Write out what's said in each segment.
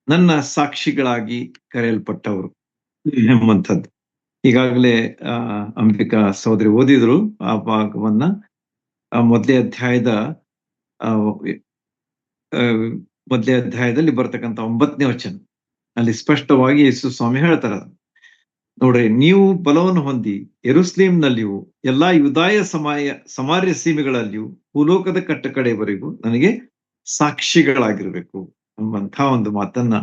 ನನ್ನ ಸಾಕ್ಷಿಗಳಾಗಿ ಕರೆಯಲ್ಪಟ್ಟವರು ಎಂಬಂಥದ್ದು. ಈಗಾಗಲೇ ಅಂಬಿಕಾ ಸಹೋದರಿ ಓದಿದ್ರು ಆ ಭಾಗವನ್ನ. ಮೊದಲೇ ಅಧ್ಯಾಯದ ಮೊದಲೇ ಅಧ್ಯಾಯದಲ್ಲಿ ಬರ್ತಕ್ಕಂಥ 9ನೇ ವಚನ ಅಲ್ಲಿ ಸ್ಪಷ್ಟವಾಗಿ ಯೇಸು ಸ್ವಾಮಿ ಹೇಳ್ತಾರ, ನೋಡ್ರಿ, ನೀವು ಬಲವನ್ನು ಹೊಂದಿ ಯೆರೂಸಲೇಮಿನಲ್ಲಿಯೂ ಎಲ್ಲಾ ಯೂದಾಯ ಸಮಾರ್ಯ ಸೀಮೆಗಳಲ್ಲಿಯೂ ಭೂಲೋಕದ ಕಟ್ಟಕಡೆಯವರೆಗೂ ನನಗೆ ಸಾಕ್ಷಿಗಳಾಗಿರ್ಬೇಕು ಎಂಬಂಥ ಒಂದು ಮಾತನ್ನ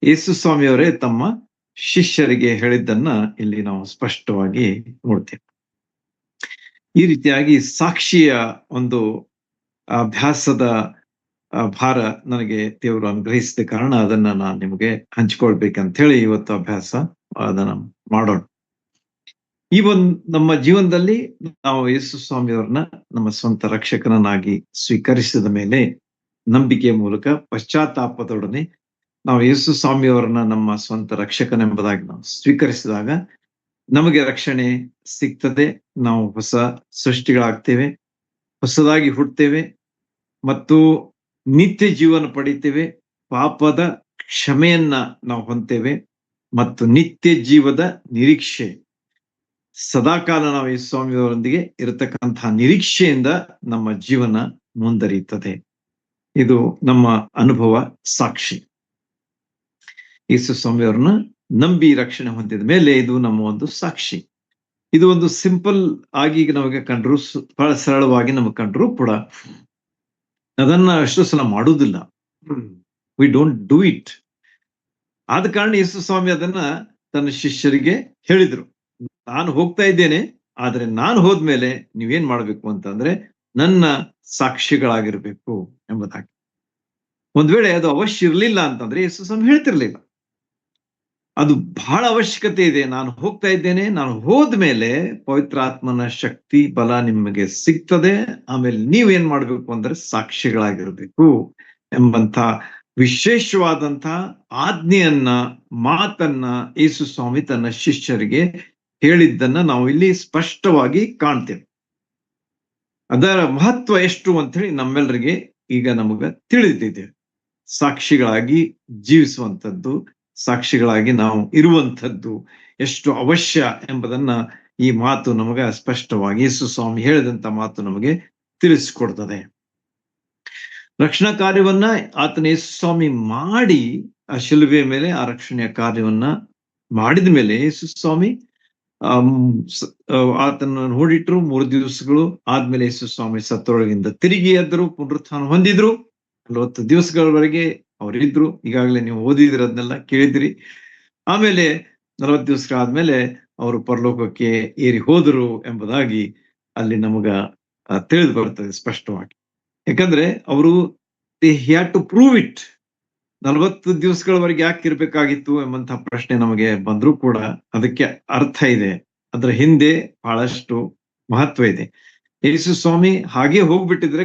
ಯೇಸು ಸ್ವಾಮಿಯವರೇ ತಮ್ಮ ಶಿಷ್ಯರಿಗೆ ಹೇಳಿದ್ದನ್ನ ಇಲ್ಲಿ ನಾವು ಸ್ಪಷ್ಟವಾಗಿ ನೋಡ್ತೇವೆ. ಈ ರೀತಿಯಾಗಿ ಸಾಕ್ಷಿಯ ಒಂದು ಅಭ್ಯಾಸದ ಭಾರ ನನಗೆ ದೇವರು ಅನುಗ್ರಹಿಸಿದ ಕಾರಣ ಅದನ್ನ ನಾನು ನಿಮಗೆ ಹಂಚಿಕೊಳ್ಬೇಕಂತ ಹೇಳಿ ಇವತ್ತು ಅಭ್ಯಾಸ ಅದನ್ನ ಮಾಡೋಣ. ಈ ನಮ್ಮ ಜೀವನದಲ್ಲಿ ನಾವು ಯೇಸು ಸ್ವಾಮಿಯವ್ರನ್ನ ನಮ್ಮ ಸ್ವಂತ ರಕ್ಷಕನನ್ನಾಗಿ ಸ್ವೀಕರಿಸಿದ ಮೇಲೆ ನಂಬಿಕೆಯ ಮೂಲಕ ಪಶ್ಚಾತ್ತಾಪದೊಡನೆ ನಾವು ಯೇಸು ಸ್ವಾಮಿಯವರನ್ನ ನಮ್ಮ ಸ್ವಂತ ರಕ್ಷಕನೆಂಬುದಾಗಿ ನಾವು ಸ್ವೀಕರಿಸಿದಾಗ ನಮಗೆ ರಕ್ಷಣೆ ಸಿಗ್ತದೆ. ನಾವು ಹೊಸ ಸೃಷ್ಟಿಗಳಾಗ್ತೇವೆ, ಹೊಸದಾಗಿ ಹುಟ್ಟುತ್ತೇವೆ ಮತ್ತು ನಿತ್ಯ ಜೀವನ ಪಡಿತೇವೆ. ಪಾಪದ ಕ್ಷಮೆಯನ್ನ ನಾವು ಹೊಂದ್ತೇವೆ ಮತ್ತು ನಿತ್ಯ ಜೀವದ ನಿರೀಕ್ಷೆ, ಸದಾಕಾಲ ನಾವು ಯೇಸು ಸ್ವಾಮಿಯವರೊಂದಿಗೆ ಇರತಕ್ಕಂತಹ ನಿರೀಕ್ಷೆಯಿಂದ ನಮ್ಮ ಜೀವನ ಮುಂದರಿಯುತ್ತದೆ. ಇದು ನಮ್ಮ ಅನುಭವ ಸಾಕ್ಷಿ. ಯೇಸು ಸ್ವಾಮಿಯವರನ್ನ ನಂಬಿ ರಕ್ಷಣೆ ಹೊಂದಿದ ಮೇಲೆ ಇದು ನಮ್ಮ ಒಂದು ಸಾಕ್ಷಿ. ಇದು ಒಂದು ಸಿಂಪಲ್ ಆಗಿ ನಮಗೆ ಕಂಡ್ರು, ಬಹಳ ಸರಳವಾಗಿ ನಮಗೆ ಕಂಡ್ರು ಕೂಡ ಅದನ್ನ ಅಷ್ಟು ಸಲ ಮಾಡುವುದಿಲ್ಲ. We don't do it. ಆದ ಕಾರಣ ಯೇಸು ಸ್ವಾಮಿ ಅದನ್ನ ತನ್ನ ಶಿಷ್ಯರಿಗೆ ಹೇಳಿದ್ರು, ನಾನು ಹೋಗ್ತಾ ಇದ್ದೇನೆ, ಆದ್ರೆ ನಾನು ಹೋದ್ಮೇಲೆ ನೀವೇನ್ ಮಾಡ್ಬೇಕು ಅಂತಂದ್ರೆ ನನ್ನ ಸಾಕ್ಷಿಗಳಾಗಿರ್ಬೇಕು ಎಂಬುದಾಗಿ. ಒಂದ್ ವೇಳೆ ಅದು ಅವಶ್ಯ ಇರ್ಲಿಲ್ಲ ಅಂತಂದ್ರೆ ಯೇಸು ಸ್ವಾಮಿ ಹೇಳ್ತಿರ್ಲಿಲ್ಲ. ಅದು ಬಹಳ ಅವಶ್ಯಕತೆ ಇದೆ. ನಾನು ಹೋಗ್ತಾ ಇದ್ದೇನೆ, ನಾನು ಹೋದ್ಮೇಲೆ ಪವಿತ್ರಾತ್ಮನ ಶಕ್ತಿ ಬಲ ನಿಮಗೆ ಸಿಗ್ತದೆ. ಆಮೇಲೆ ನೀವೇನ್ ಮಾಡ್ಬೇಕು ಅಂದ್ರೆ ಸಾಕ್ಷಿಗಳಾಗಿರ್ಬೇಕು ಎಂಬಂತ ವಿಶೇಷವಾದಂತ ಆಜ್ಞೆಯನ್ನ, ಮಾತನ್ನ ಯೇಸು ಸ್ವಾಮಿ ತನ್ನ ಶಿಷ್ಯರಿಗೆ ಹೇಳಿದ್ದನ್ನ ನಾವು ಇಲ್ಲಿ ಸ್ಪಷ್ಟವಾಗಿ ಕಾಣ್ತೇವೆ. ಅದರ ಮಹತ್ವ ಎಷ್ಟು ಅಂತ ಹೇಳಿ ನಮ್ಮೆಲ್ಲರಿಗೆ ಈಗ ನಮಗ ತಿಳಿದಿದೆ. ಸಾಕ್ಷಿಗಳಾಗಿ ಜೀವಿಸುವಂಥದ್ದು, ಸಾಕ್ಷಿಗಳಾಗಿ ನಾವು ಇರುವಂಥದ್ದು ಎಷ್ಟು ಅವಶ್ಯ ಎಂಬುದನ್ನ ಈ ಮಾತು ನಮಗ ಸ್ಪಷ್ಟವಾಗಿ ಯೇಸು ಸ್ವಾಮಿ ಹೇಳಿದಂತ ಮಾತು ನಮಗೆ ತಿಳಿಸಿಕೊಡ್ತದೆ. ರಕ್ಷಣಾ ಕಾರ್ಯವನ್ನ ಆತನ ಯೇಸು ಸ್ವಾಮಿ ಮಾಡಿ ಆ ಶಿಲುಬೆಯ ಮೇಲೆ ಆ ರಕ್ಷಣೆಯ ಕಾರ್ಯವನ್ನ ಮಾಡಿದ ಮೇಲೆ ಯೇಸು ಸ್ವಾಮಿ ಆತನ ನೋಡಿಟ್ರು. 3 ದಿವಸಗಳು ಆದ್ಮೇಲೆ ಯೇಸು ಸ್ವಾಮಿ ಸತ್ತೊಳಗಿಂದ ತಿರುಗಿ ಎದ್ರು, ಪುನರುತ್ಥಾನ ಹೊಂದಿದ್ರು. 40 ದಿವಸಗಳವರೆಗೆ ಅವರಿದ್ರು. ಈಗಾಗಲೇ ನೀವು ಓದಿದ್ರಿ, ಅದನ್ನೆಲ್ಲ ಕೇಳಿದ್ರಿ. ಆಮೇಲೆ 40 ದಿವಸಗಳಾದ್ಮೇಲೆ ಅವರು ಪರಲೋಕಕ್ಕೆ ಏರಿ ಹೋದರು ಎಂಬುದಾಗಿ ಅಲ್ಲಿ ನಮಗ ತಿಳಿದು ಬರ್ತದೆ ಸ್ಪಷ್ಟವಾಗಿ. ಯಾಕಂದ್ರೆ ಅವರು they had to prove it. 40 ದಿವಸಗಳವರೆಗೆ ಯಾಕೆ ಇರ್ಬೇಕಾಗಿತ್ತು ಎಂಬಂತಹ ಪ್ರಶ್ನೆ ನಮಗೆ ಬಂದ್ರೂ ಕೂಡ ಅದಕ್ಕೆ ಅರ್ಥ ಇದೆ. ಅದರ ಹಿಂದೆ ಬಹಳಷ್ಟು ಮಹತ್ವ ಇದೆ. ಯೇಸು ಸ್ವಾಮಿ ಹಾಗೆ ಹೋಗ್ಬಿಟ್ಟಿದ್ರೆ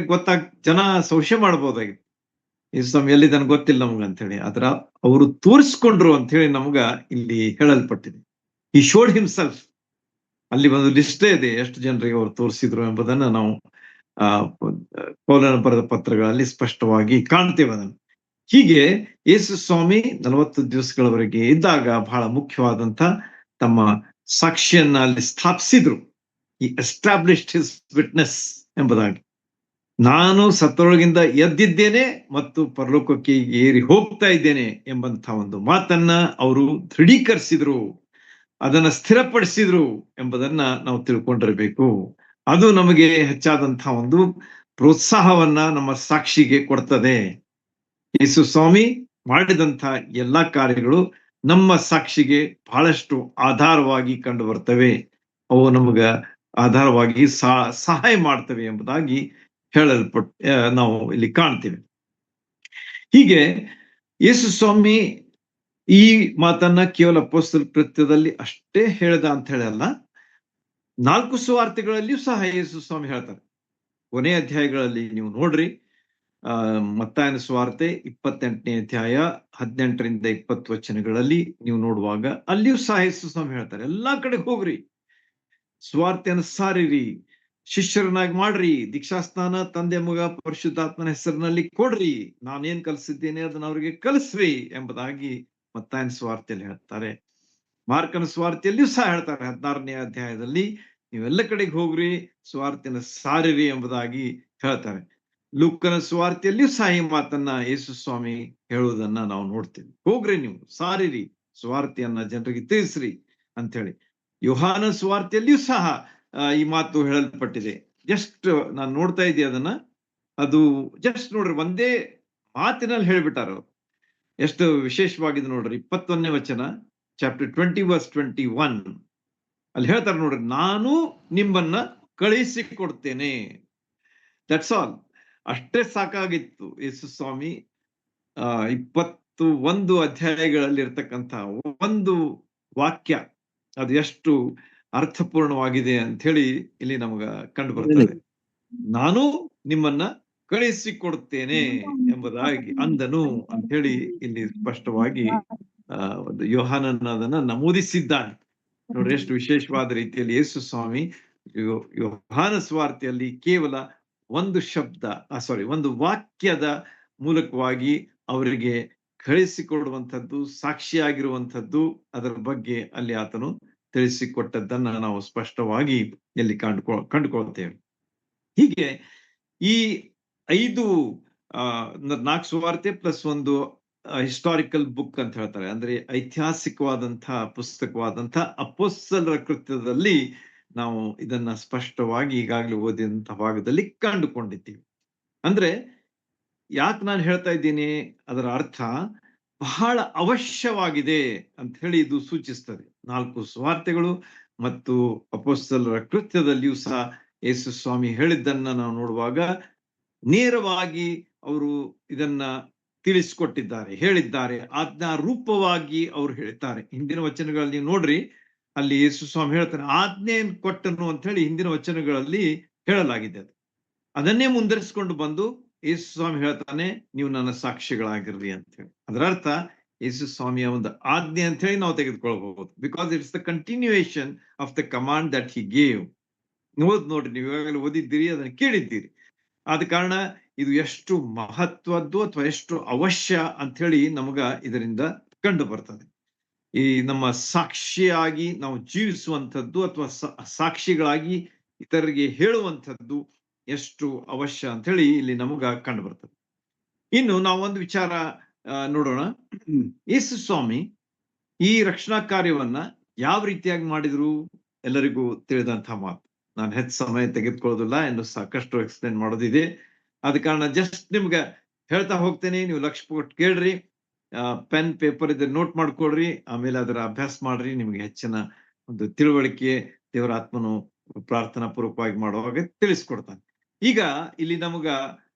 ಜನ ಸಂಶಯ ಮಾಡ್ಬೋದಾಗಿತ್ತು, ಯೇಸು ಸ್ವಾಮಿ ಎಲ್ಲಿದ್ದಾನೆ ಗೊತ್ತಿಲ್ಲ ನಮ್ಗ ಅಂತ ಹೇಳಿ. ಆದ್ರ ಅವರು ತೋರಿಸ್ಕೊಂಡ್ರು ಅಂತ ಹೇಳಿ ನಮ್ಗ ಇಲ್ಲಿ ಹೇಳಲ್ಪಟ್ಟಿದೆ. ಈ ಶೋಡ್ ಹಿಮ್ಸೆಲ್ಫ್. ಅಲ್ಲಿ ಒಂದು ಲಿಸ್ಟೇ ಇದೆ ಎಷ್ಟು ಜನರಿಗೆ ಅವರು ತೋರಿಸಿದ್ರು ಎಂಬುದನ್ನ ನಾವು ಪೌಲನ ಬರೆದ ಪತ್ರಗಳಲ್ಲಿ ಸ್ಪಷ್ಟವಾಗಿ ಕಾಣ್ತೇವೆ ಅದನ್ನು. ಹೀಗೆ ಯೇಸು ಸ್ವಾಮಿ 40 ದಿವಸಗಳವರೆಗೆ ಇದ್ದಾಗ ಬಹಳ ಮುಖ್ಯವಾದಂತ ತಮ್ಮ ಸಾಕ್ಷಿಯನ್ನ ಅಲ್ಲಿ ಸ್ಥಾಪಿಸಿದ್ರು. ಈ ಎಸ್ಟಾಬ್ಲಿಷ್ಡ್ ಹಿಸ್ ವಿಟ್ನೆಸ್ ಎಂಬುದಾಗಿ. ನಾನು ಸತ್ತೊಳಗಿಂದ ಎದ್ದಿದ್ದೇನೆ ಮತ್ತು ಪರಲೋಕಕ್ಕೆ ಏರಿ ಹೋಗ್ತಾ ಇದ್ದೇನೆ ಎಂಬಂತ ಒಂದು ಮಾತನ್ನ ಅವರು ದೃಢೀಕರಿಸಿದ್ರು, ಅದನ್ನ ಸ್ಥಿರಪಡಿಸಿದ್ರು ಎಂಬುದನ್ನ ನಾವು ತಿಳ್ಕೊಂಡಿರ್ಬೇಕು. ಅದು ನಮಗೆ ಹೆಚ್ಚಾದಂತಹ ಒಂದು ಪ್ರೋತ್ಸಾಹವನ್ನ ನಮ್ಮ ಸಾಕ್ಷಿಗೆ ಕೊಡ್ತದೆ. ಯೇಸು ಸ್ವಾಮಿ ಮಾಡಿದಂತ ಎಲ್ಲಾ ಕಾರ್ಯಗಳು ನಮ್ಮ ಸಾಕ್ಷಿಗೆ ಬಹಳಷ್ಟು ಆಧಾರವಾಗಿ ಕಂಡು ಬರ್ತವೆ. ಅವು ನಮಗ ಆಧಾರವಾಗಿ ಸಹಾಯ ಮಾಡ್ತವೆ ಎಂಬುದಾಗಿ ನಾವು ಇಲ್ಲಿ ಕಾಣ್ತೀವಿ. ಹೀಗೆ ಯೇಸು ಸ್ವಾಮಿ ಈ ಮಾತನ್ನ ಕೇವಲ ಅಪೊಸ್ತಲ ಕೃತ್ಯದಲ್ಲಿ ಅಷ್ಟೇ ಹೇಳ್ದ ಅಂತ ಹೇಳಲ್ಲ, 4 ಸುವಾರ್ತೆಗಳಲ್ಲಿಯೂ ಸಹ ಯೇಸು ಸ್ವಾಮಿ ಹೇಳ್ತಾರೆ. ಕೊನೆಯ ಅಧ್ಯಾಯಗಳಲ್ಲಿ ನೀವು ನೋಡ್ರಿ, ಮತ್ತಾಯನ ಸುವಾರ್ತೆ 28ನೇ ಅಧ್ಯಾಯ 18ರಿಂದ 20 ವಚನಗಳಲ್ಲಿ ನೀವು ನೋಡುವಾಗ ಅಲ್ಲಿಯೂ ಸಹ ಯೇಸು ಸ್ವಾಮಿ ಹೇಳ್ತಾರೆ, ಎಲ್ಲಾ ಕಡೆಗೆ ಹೋಗ್ರಿ, ಸುವಾರ್ತೆಯನ್ನು ಸಾರಿರಿ, ಶಿಷ್ಯರನ್ನಾಗಿ ಮಾಡ್ರಿ, ದೀಕ್ಷಾಸ್ನಾನ ತಂದೆ ಮಗ ಪರಿಶುದ್ಧಾತ್ಮನ ಹೆಸರಿನಲ್ಲಿ ಕೊಡ್ರಿ, ನಾನೇನ್ ಕಲಿಸಿದ್ದೇನೆ ಅದನ್ನ ಅವ್ರಿಗೆ ಕಲಿಸ್ರಿ ಎಂಬುದಾಗಿ ಮತ್ತಾಯನ ಸುವಾರ್ತೆಯಲ್ಲಿ ಹೇಳ್ತಾರೆ. ಮಾರ್ಕನ ಸುವಾರ್ತೆಯಲ್ಲಿಯೂ ಸಹ ಹೇಳ್ತಾರೆ 16ನೇ ಅಧ್ಯಾಯದಲ್ಲಿ, ನೀವೆಲ್ಲ ಕಡೆಗೆ ಹೋಗ್ರಿ, ಸುವಾರ್ತೆನ ಸಾರಿರಿ ಎಂಬುದಾಗಿ ಹೇಳ್ತಾರೆ. ಲೂಕನ ಸುವಾರ್ತೆಯಲ್ಲಿಯೂ ಸಹ ಈ ಮಾತನ್ನ ಯೇಸು ಸ್ವಾಮಿ ಹೇಳುವುದನ್ನ ನಾವು ನೋಡ್ತೇವೆ. ಹೋಗ್ರಿ, ನೀವು ಸಾರಿರಿ, ಸುವಾರ್ತೆಯನ್ನ ಜನರಿಗೆ ತಿಳಿಸ್ರಿ ಅಂತ ಹೇಳಿ. ಯೋಹಾನ ಸುವಾರ್ತೆಯಲ್ಲಿಯೂ ಸಹ ಈ ಮಾತು ಹೇಳಲ್ಪಟ್ಟಿದೆ. ಜಸ್ಟ್ ನಾನು ನೋಡ್ತಾ ಇದ್ದೆ ಅದನ್ನ, ಅದು ಜಸ್ಟ್ ನೋಡ್ರಿ ಒಂದೇ ಮಾತಿನಲ್ಲಿ ಹೇಳ್ಬಿಟ್ಟಾರ. ಎಷ್ಟು ವಿಶೇಷವಾಗಿದೆ ನೋಡ್ರಿ. 21ನೇ ವಚನ, ಚಾಪ್ಟರ್ 20 ವರ್ಸ್ 21, ಅಲ್ಲಿ ಹೇಳ್ತಾರೆ ನೋಡ್ರಿ, ನಾನು ನಿಮ್ಮನ್ನ ಕಳಿಸಿ ಕೊಡ್ತೇನೆ. That's all. ಅಷ್ಟೇ ಸಾಕಾಗಿತ್ತು. ಯೇಸು ಸ್ವಾಮಿ 21 ಅಧ್ಯಾಯಗಳಲ್ಲಿ ಇರ್ತಕ್ಕಂಥ ಒಂದು ವಾಕ್ಯ ಅದು ಎಷ್ಟು ಅರ್ಥಪೂರ್ಣವಾಗಿದೆ ಅಂತ ಹೇಳಿ ಇಲ್ಲಿ ನಮಗ ಕಂಡು ಬರ್ತದೆ. ನಾನು ನಿಮ್ಮನ್ನ ಕಳಿಸಿಕೊಡ್ತೇನೆ ಎಂಬುದಾಗಿ ಅಂದನು ಅಂತ ಹೇಳಿ ಇಲ್ಲಿ ಸ್ಪಷ್ಟವಾಗಿ ಒಂದು ಯೋಹಾನನ ಅದನ್ನ ನಮೂದಿಸಿದ್ದಾನೆ. ನೋಡ್ರಿ ಎಷ್ಟು ವಿಶೇಷವಾದ ರೀತಿಯಲ್ಲಿ ಯೇಸು ಸ್ವಾಮಿ ಯೋಹಾನ ಸ್ವಾರ್ತೆಯಲ್ಲಿ ಕೇವಲ ಒಂದು ಶಬ್ದ, ಒಂದು ವಾಕ್ಯದ ಮೂಲಕವಾಗಿ ಅವರಿಗೆ ಕಳಿಸಿಕೊಡುವಂಥದ್ದು, ಸಾಕ್ಷಿಯಾಗಿರುವಂಥದ್ದು, ಅದರ ಬಗ್ಗೆ ಅಲ್ಲಿ ಆತನು ತಿಳಿಸಿಕೊಟ್ಟದ್ದನ್ನ ನಾವು ಸ್ಪಷ್ಟವಾಗಿ ಇಲ್ಲಿ ಕಂಡುಕೊಳ್ತೇವೆ. ಹೀಗೆ ಈ 5 4 ಸುವಾರ್ತೆ ಪ್ಲಸ್ ಒಂದು ಹಿಸ್ಟಾರಿಕಲ್ ಬುಕ್ ಅಂತ ಹೇಳ್ತಾರೆ, ಅಂದ್ರೆ ಐತಿಹಾಸಿಕವಾದಂತಹ ಪುಸ್ತಕವಾದಂತಹ ಅಪೊಸ್ತಲರ ಕೃತ್ಯದಲ್ಲಿ ನಾವು ಇದನ್ನ ಸ್ಪಷ್ಟವಾಗಿ ಈಗಾಗಲೇ ಓದಿದಂತಹ ಭಾಗದಲ್ಲಿ ಕಂಡುಕೊಂಡಿದ್ದೀವಿ. ಅಂದ್ರೆ ಯಾಕೆ ನಾನು ಹೇಳ್ತಾ ಇದ್ದೀನಿ, ಅದರ ಅರ್ಥ ಬಹಳ ಅವಶ್ಯವಾಗಿದೆ ಅಂತ ಹೇಳಿ ಇದು ಸೂಚಿಸ್ತದೆ. 4 ಸುವಾರ್ತೆಗಳು ಮತ್ತು ಅಪೊಸ್ತಲರ ಕೃತ್ಯದಲ್ಲಿಯೂ ಸಹ ಯೇಸು ಸ್ವಾಮಿ ಹೇಳಿದ್ದನ್ನ ನಾವು ನೋಡುವಾಗ ನೇರವಾಗಿ ಅವರು ಇದನ್ನ ತಿಳಿಸಿಕೊಟ್ಟಿದ್ದಾರೆ, ಹೇಳಿದ್ದಾರೆ, ಆಜ್ಞಾ ರೂಪವಾಗಿ ಅವರು ಹೇಳ್ತಾರೆ. ಹಿಂದಿನ ವಚನಗಳಲ್ಲಿ ನೀವು ನೋಡ್ರಿ, ಅಲ್ಲಿ ಯೇಸು ಸ್ವಾಮಿ ಹೇಳ್ತಾನೆ, ಆಜ್ಞೆಯನ್ನು ಕೊಟ್ಟನು ಅಂತ ಹೇಳಿ ಹಿಂದಿನ ವಚನಗಳಲ್ಲಿ ಹೇಳಲಾಗಿದೆ. ಅದನ್ನೇ ಮುಂದರಿಸಿಕೊಂಡು ಬಂದು ಯೇಸು ಸ್ವಾಮಿ ಹೇಳ್ತಾನೆ, ನೀವು ನನ್ನ ಸಾಕ್ಷಿಗಳಾಗಿರ್ರಿ ಅಂತ ಹೇಳಿ. ಅದರ ಅರ್ಥ ಯೇಸು ಸ್ವಾಮಿಯ ಒಂದು ಆಜ್ಞೆ ಅಂತ ಹೇಳಿ ನಾವು ತೆಗೆದುಕೊಳ್ಬಹುದು, because it's the continuation of the command that he gave. ನೋಡ್ರಿ, ನೀವು ಈಗಾಗಲೇ ಓದಿದ್ದೀರಿ, ಅದನ್ನು ಕೇಳಿದ್ದೀರಿ. ಆದ ಕಾರಣ ಇದು ಎಷ್ಟು ಮಹತ್ವದ್ದು ಅಥವಾ ಎಷ್ಟು ಅವಶ್ಯ ಅಂತ ಹೇಳಿ ನಮಗ ಇದರಿಂದ ಕಂಡು ಬರ್ತದೆ. ಈ ನಮ್ಮ ಸಾಕ್ಷಿಯಾಗಿ ನಾವು ಜೀವಿಸುವಂಥದ್ದು ಅಥವಾ ಸಾಕ್ಷಿಗಳಾಗಿ ಇತರರಿಗೆ ಹೇಳುವಂಥದ್ದು ಎಷ್ಟು ಅವಶ್ಯ ಅಂತ ಹೇಳಿ ಇಲ್ಲಿ ನಮಗ ಕಂಡು ಬರ್ತದೆ. ಇನ್ನು ನಾವು ಒಂದು ವಿಚಾರ ನೋಡೋಣ. ಯೇಸು ಸ್ವಾಮಿ ಈ ರಕ್ಷಣಾ ಕಾರ್ಯವನ್ನ ಯಾವ ರೀತಿಯಾಗಿ ಮಾಡಿದ್ರು ಎಲ್ಲರಿಗೂ ತಿಳಿದಂತಹ ಮಾತು. ನಾನು ಹೆಚ್ಚು ಸಮಯ ತೆಗೆದುಕೊಳ್ಳೋದಿಲ್ಲ, ಇನ್ನು ಸಾಕಷ್ಟು ಎಕ್ಸ್ಪ್ಲೇನ್ ಮಾಡೋದಿದೆ. ಆದ ಕಾರಣ ಜಸ್ಟ್ ನಿಮ್ಗೆ ಹೇಳ್ತಾ ಹೋಗ್ತೇನೆ, ನೀವು ಲಕ್ಷ್ಯ ಕೊಟ್ಟು ಕೇಳ್ರಿ, ಪೆನ್ ಪೇಪರ್ ಇದ್ರೆ ನೋಟ್ ಮಾಡ್ಕೊಳ್ರಿ, ಆಮೇಲೆ ಅದರ ಅಭ್ಯಾಸ ಮಾಡ್ರಿ. ನಿಮ್ಗೆ ಹೆಚ್ಚಿನ ಒಂದು ತಿಳುವಳಿಕೆ ದೇವರ ಆತ್ಮನು ಪ್ರಾರ್ಥನಾ ಪೂರ್ವಕವಾಗಿ ಮಾಡುವಾಗ ತಿಳಿಸ್ಕೊಡ್ತಾನೆ. ಈಗ ಇಲ್ಲಿ ನಮಗ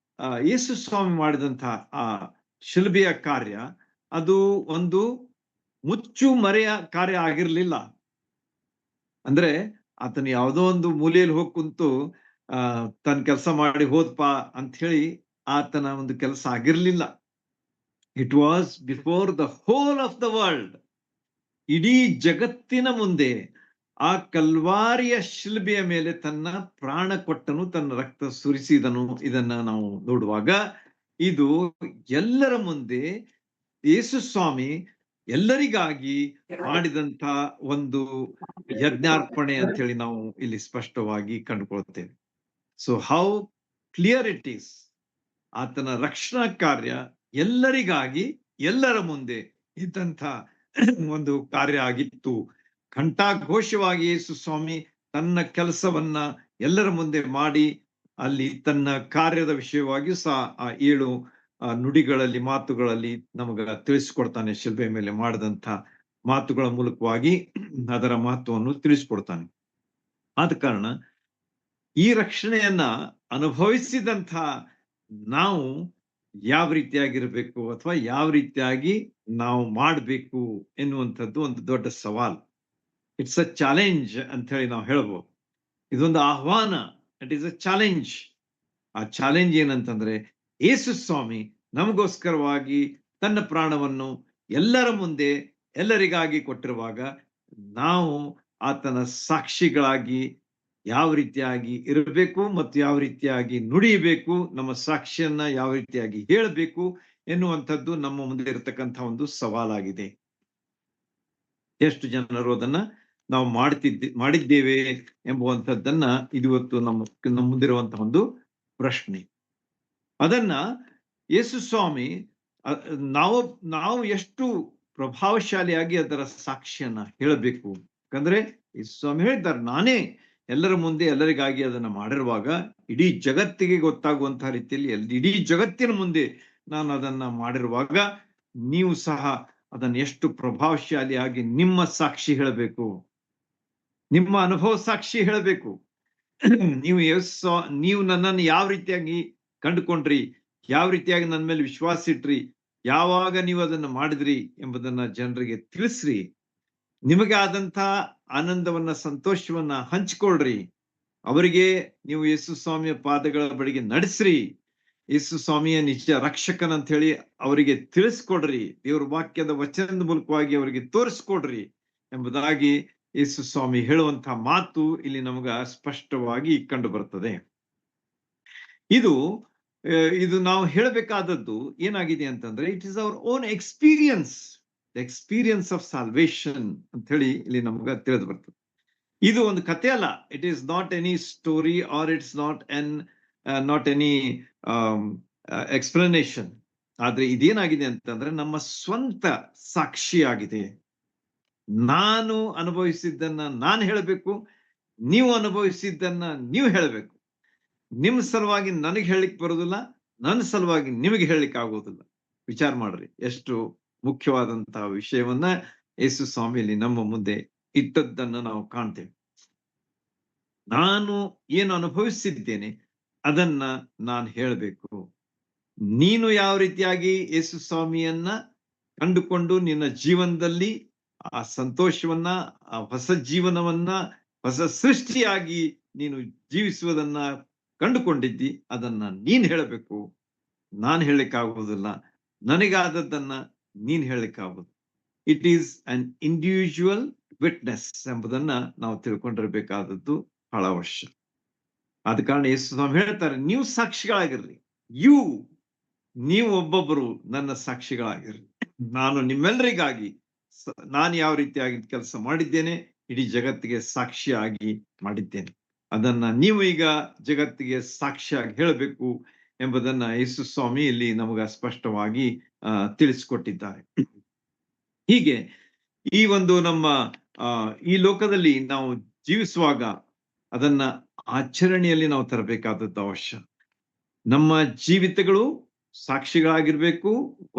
ಯೇಸು ಸ್ವಾಮಿ ಮಾಡಿದಂತಹ ಆ ಶಿಲುಬೆಯ ಕಾರ್ಯ ಅದು ಒಂದು ಮುಚ್ಚು ಮರೆಯ ಕಾರ್ಯ ಆಗಿರ್ಲಿಲ್ಲ. ಅಂದ್ರೆ ಆತನ ಯಾವುದೋ ಒಂದು ಮೂಲೆಯಲ್ಲಿ ಹೋಗಿ ಕುಂತು ತನ್ನ ಕೆಲಸ ಮಾಡಿ ಹೋದ್ಪಾ ಅಂತ ಹೇಳಿ ಆತನ ಒಂದು ಕೆಲಸ ಆಗಿರ್ಲಿಲ್ಲ. It was before the whole of the world. ಇಡೀ ಜಗತ್ತಿನ ಮುಂದೆ ಆ ಕಲ್ವಾರಿಯ ಶಿಲ್ಬೆಯ ಮೇಲೆ ತನ್ನ ಪ್ರಾಣ ಕೊಟ್ಟನು, ತನ್ನ ರಕ್ತ ಸುರಿಸಿದನು. ಇದನ್ನ ನಾವು ನೋಡುವಾಗ ಇದು ಎಲ್ಲರ ಮುಂದೆ ಯೇಸು ಸ್ವಾಮಿ ಎಲ್ಲರಿಗಾಗಿ ಮಾಡಿದಂತ ಒಂದು ಯಜ್ಞಾರ್ಪಣೆ ಅಂತ ಹೇಳಿ ನಾವು ಇಲ್ಲಿ ಸ್ಪಷ್ಟವಾಗಿ ಕಂಡುಕೊಳ್ತೇವೆ. So how clear it is, ಆತನ ರಕ್ಷಣಾ ಕಾರ್ಯ ಎಲ್ಲರಿಗಾಗಿ ಎಲ್ಲರ ಮುಂದೆ ಇದ್ದಂಥ ಒಂದು ಕಾರ್ಯ ಆಗಿತ್ತು. ಘಂಟಾಘೋಷವಾಗಿ ಯೇಸು ಸ್ವಾಮಿ ತನ್ನ ಕೆಲಸವನ್ನ ಎಲ್ಲರ ಮುಂದೆ ಮಾಡಿ ಅಲ್ಲಿ ತನ್ನ ಕಾರ್ಯದ ವಿಷಯವಾಗಿಯೂ ಸಹ ಆ 7 ನುಡಿಗಳಲ್ಲಿ ಮಾತುಗಳಲ್ಲಿ ನಮಗ ತಿಳಿಸಿಕೊಡ್ತಾನೆ. ಶಿಲ್ಬೆ ಮೇಲೆ ಮಾಡಿದಂಥ ಮಾತುಗಳ ಮೂಲಕವಾಗಿ ಅದರ ಮಹತ್ವವನ್ನು ತಿಳಿಸಿಕೊಡ್ತಾನೆ. ಆದ ಕಾರಣ ಈ ರಕ್ಷಣೆಯನ್ನ ಅನುಭವಿಸಿದಂಥ ನಾವು ಯಾವ ರೀತಿಯಾಗಿರ್ಬೇಕು ಅಥವಾ ಯಾವ ರೀತಿಯಾಗಿ ನಾವು ಮಾಡಬೇಕು ಎನ್ನುವಂಥದ್ದು ಒಂದು ದೊಡ್ಡ ಸವಾಲ್. ಇಟ್ಸ್ ಅ ಚಾಲೆಂಜ್ ಅಂತ ಹೇಳಿ ನಾವು ಹೇಳ್ಬೋದು. ಇದೊಂದು ಆಹ್ವಾನ, ಇಟ್ ಈಸ್ ಅ ಚಾಲೆಂಜ್. ಆ ಚಾಲೆಂಜ್ ಏನಂತಂದ್ರೆ, ಯೇಸು ಸ್ವಾಮಿ ನಮಗೋಸ್ಕರವಾಗಿ ತನ್ನ ಪ್ರಾಣವನ್ನು ಎಲ್ಲರ ಮುಂದೆ ಎಲ್ಲರಿಗಾಗಿ ಕೊಟ್ಟಿರುವಾಗ ನಾವು ಆತನ ಸಾಕ್ಷಿಗಳಾಗಿ ಯಾವ ರೀತಿಯಾಗಿ ಇರಬೇಕು ಮತ್ತು ಯಾವ ರೀತಿಯಾಗಿ ನುಡಿಯಬೇಕು, ನಮ್ಮ ಸಾಕ್ಷಿಯನ್ನ ಯಾವ ರೀತಿಯಾಗಿ ಹೇಳಬೇಕು ಎನ್ನುವಂಥದ್ದು ನಮ್ಮ ಮುಂದೆ ಇರತಕ್ಕಂಥ ಒಂದು ಸವಾಲಾಗಿದೆ. ಎಷ್ಟು ಜನರು ಅದನ್ನ ನಾವು ಮಾಡಿದ್ದೇವೆ ಎಂಬುವಂಥದ್ದನ್ನ ಇವತ್ತು ನಮ್ಮ ಮುಂದಿರುವಂತಹ ಒಂದು ಪ್ರಶ್ನೆ. ಅದನ್ನ ಯೇಸು ಸ್ವಾಮಿ ನಾವು ನಾವು ಎಷ್ಟು ಪ್ರಭಾವಶಾಲಿಯಾಗಿ ಅದರ ಸಾಕ್ಷಿಯನ್ನ ಹೇಳಬೇಕು. ಯಾಕಂದ್ರೆ ಯೇಸು ಸ್ವಾಮಿ ಹೇಳಿದ್ದಾರೆ, ನಾನೇ ಎಲ್ಲರ ಮುಂದೆ ಎಲ್ಲರಿಗಾಗಿ ಅದನ್ನ ಮಾಡಿರುವಾಗ ಇಡೀ ಜಗತ್ತಿಗೆ ಗೊತ್ತಾಗುವಂತಹ ರೀತಿಯಲ್ಲಿ ಇಡೀ ಜಗತ್ತಿನ ಮುಂದೆ ನಾನು ಅದನ್ನ ಮಾಡಿರುವಾಗ ನೀವು ಸಹ ಅದನ್ನ ಎಷ್ಟು ಪ್ರಭಾವಶಾಲಿಯಾಗಿ ನಿಮ್ಮ ಸಾಕ್ಷಿ ಹೇಳಬೇಕು, ನಿಮ್ಮ ಅನುಭವ ಸಾಕ್ಷಿ ಹೇಳಬೇಕು. ನೀವು ನನ್ನನ್ನು ಯಾವ ರೀತಿಯಾಗಿ ಕಂಡುಕೊಂಡ್ರಿ, ಯಾವ ರೀತಿಯಾಗಿ ನನ್ನ ಮೇಲೆ ವಿಶ್ವಾಸ ಇಟ್ರಿ, ಯಾವಾಗ ನೀವು ಅದನ್ನ ಮಾಡಿದ್ರಿ ಎಂಬುದನ್ನ ಜನರಿಗೆ ತಿಳಿಸ್ರಿ. ನಿಮಗೆ ಆದಂತ ಆನಂದವನ್ನ, ಸಂತೋಷವನ್ನ ಹಂಚಿಕೊಳ್ರಿ. ಅವರಿಗೆ ನೀವು ಯೇಸು ಸ್ವಾಮಿಯ ಪಾದಗಳ ಬಳಿಗೆ ನಡೆಸ್ರಿ. ಯೇಸು ಸ್ವಾಮಿಯ ನಿಜ ರಕ್ಷಕನಂತ ಹೇಳಿ ಅವರಿಗೆ ತಿಳಿಸ್ಕೊಡ್ರಿ. ದೇವರ ವಾಕ್ಯದ ವಚನದ ಮೂಲಕವಾಗಿ ಅವರಿಗೆ ತೋರಿಸ್ಕೊಡ್ರಿ ಎಂಬುದಾಗಿ ಯೇಸು ಸ್ವಾಮಿ ಹೇಳುವಂತಹ ಮಾತು ಇಲ್ಲಿ ನಮಗ ಸ್ಪಷ್ಟವಾಗಿ ಕಂಡು ಬರ್ತದೆ. ಇದು ನಾವು ಹೇಳಬೇಕಾದದ್ದು ಏನಾಗಿದೆ ಅಂತಂದ್ರೆ, it is our own experience, the experience of salvation ಅಂತ ಹೇಳಿ ಇಲ್ಲಿ ನಮ್ಗ ತಿಳಿದು ಬರ್ತದೆ. ಇದು ಒಂದು ಕಥೆ ಅಲ್ಲ. It is not any story or it's not any explanation. ಆದ್ರೆ ಇದೇನಾಗಿದೆ ಅಂತಂದ್ರೆ ನಮ್ಮ ಸ್ವಂತ ಸಾಕ್ಷಿಯಾಗಿದೆ. ನಾನು ಅನುಭವಿಸಿದ್ದನ್ನ ನಾನು ಹೇಳಬೇಕು, ನೀವು ಅನುಭವಿಸಿದ್ದನ್ನ ನೀವು ಹೇಳಬೇಕು. ನಿಮ್ ಸಲುವಾಗಿ ನನಗೆ ಹೇಳಲಿಕ್ಕೆ ಬರೋದಿಲ್ಲ, ನನ್ನ ಸಲುವಾಗಿ ನಿಮಗೆ ಹೇಳಲಿಕ್ಕೆ ಆಗೋದಿಲ್ಲ. ವಿಚಾರ ಮಾಡ್ರಿ, ಎಷ್ಟು ಮುಖ್ಯವಾದಂತಹ ವಿಷಯವನ್ನ ಯೇಸು ಸ್ವಾಮಿಯಲ್ಲಿ ನಮ್ಮ ಮುಂದೆ ಇಟ್ಟದ್ದನ್ನ ನಾವು ಕಾಣ್ತೇವೆ. ನಾನು ಏನು ಅನುಭವಿಸಿದ್ದೇನೆ ಅದನ್ನ ನಾನು ಹೇಳಬೇಕು. ನೀನು ಯಾವ ರೀತಿಯಾಗಿ ಯೇಸು ಸ್ವಾಮಿಯನ್ನ ಕಂಡುಕೊಂಡು ನಿನ್ನ ಜೀವನದಲ್ಲಿ ಆ ಸಂತೋಷವನ್ನ, ಆ ಹೊಸ ಜೀವನವನ್ನ, ಹೊಸ ಸೃಷ್ಟಿಯಾಗಿ ನೀನು ಜೀವಿಸುವುದನ್ನ ಕಂಡುಕೊಂಡಿದ್ದಿ, ಅದನ್ನ ನೀನ್ ಹೇಳಬೇಕು. ನಾನು ಹೇಳಲಿಕ್ಕಾಗುವುದಿಲ್ಲ. ನನಗಾದದ್ದನ್ನ ನೀನ್ ಹೇಳಲಿಕ್ಕಾಗುವುದು. It is an individual witness ಎಂಬುದನ್ನ ನಾವು ತಿಳ್ಕೊಂಡಿರ್ಬೇಕಾದದ್ದು ಬಹಳ ಅವಶ್ಯ. ಆದ ಕಾರಣ ಯೇಸು ಸ್ವಾಮಿ ಹೇಳ್ತಾರೆ, ನೀವು ಸಾಕ್ಷಿಗಳಾಗಿರ್ರಿ. ನೀವು ಒಬ್ಬೊಬ್ಬರು ನನ್ನ ಸಾಕ್ಷಿಗಳಾಗಿರ್ರಿ. ನಾನು ನಿಮ್ಮೆಲ್ಲರಿಗಾಗಿ ನಾನು ಯಾವ ರೀತಿಯಾಗಿ ಕೆಲಸ ಮಾಡಿದ್ದೇನೆ, ಇಡೀ ಜಗತ್ತಿಗೆ ಸಾಕ್ಷಿಯಾಗಿ ಮಾಡಿದ್ದೇನೆ. ಅದನ್ನ ನೀವು ಈಗ ಜಗತ್ತಿಗೆ ಸಾಕ್ಷಿಯಾಗಿ ಹೇಳಬೇಕು ಎಂಬುದನ್ನ ಯೇಸು ಸ್ವಾಮಿ ಇಲ್ಲಿ ನಮಗ ಸ್ಪಷ್ಟವಾಗಿ ತಿಳಿಸಿಕೊಟ್ಟಿದ್ದಾರೆ. ಹೀಗೆ ಈ ಒಂದು ನಮ್ಮ ಈ ಲೋಕದಲ್ಲಿ ನಾವು ಜೀವಿಸುವಾಗ ಅದನ್ನ ಆಚರಣೆಯಲ್ಲಿ ನಾವು ತರಬೇಕಾದದ್ದು ಅವಶ್ಯ. ನಮ್ಮ ಜೀವಿತಗಳು ಸಾಕ್ಷಿಗಳಾಗಿರ್ಬೇಕು.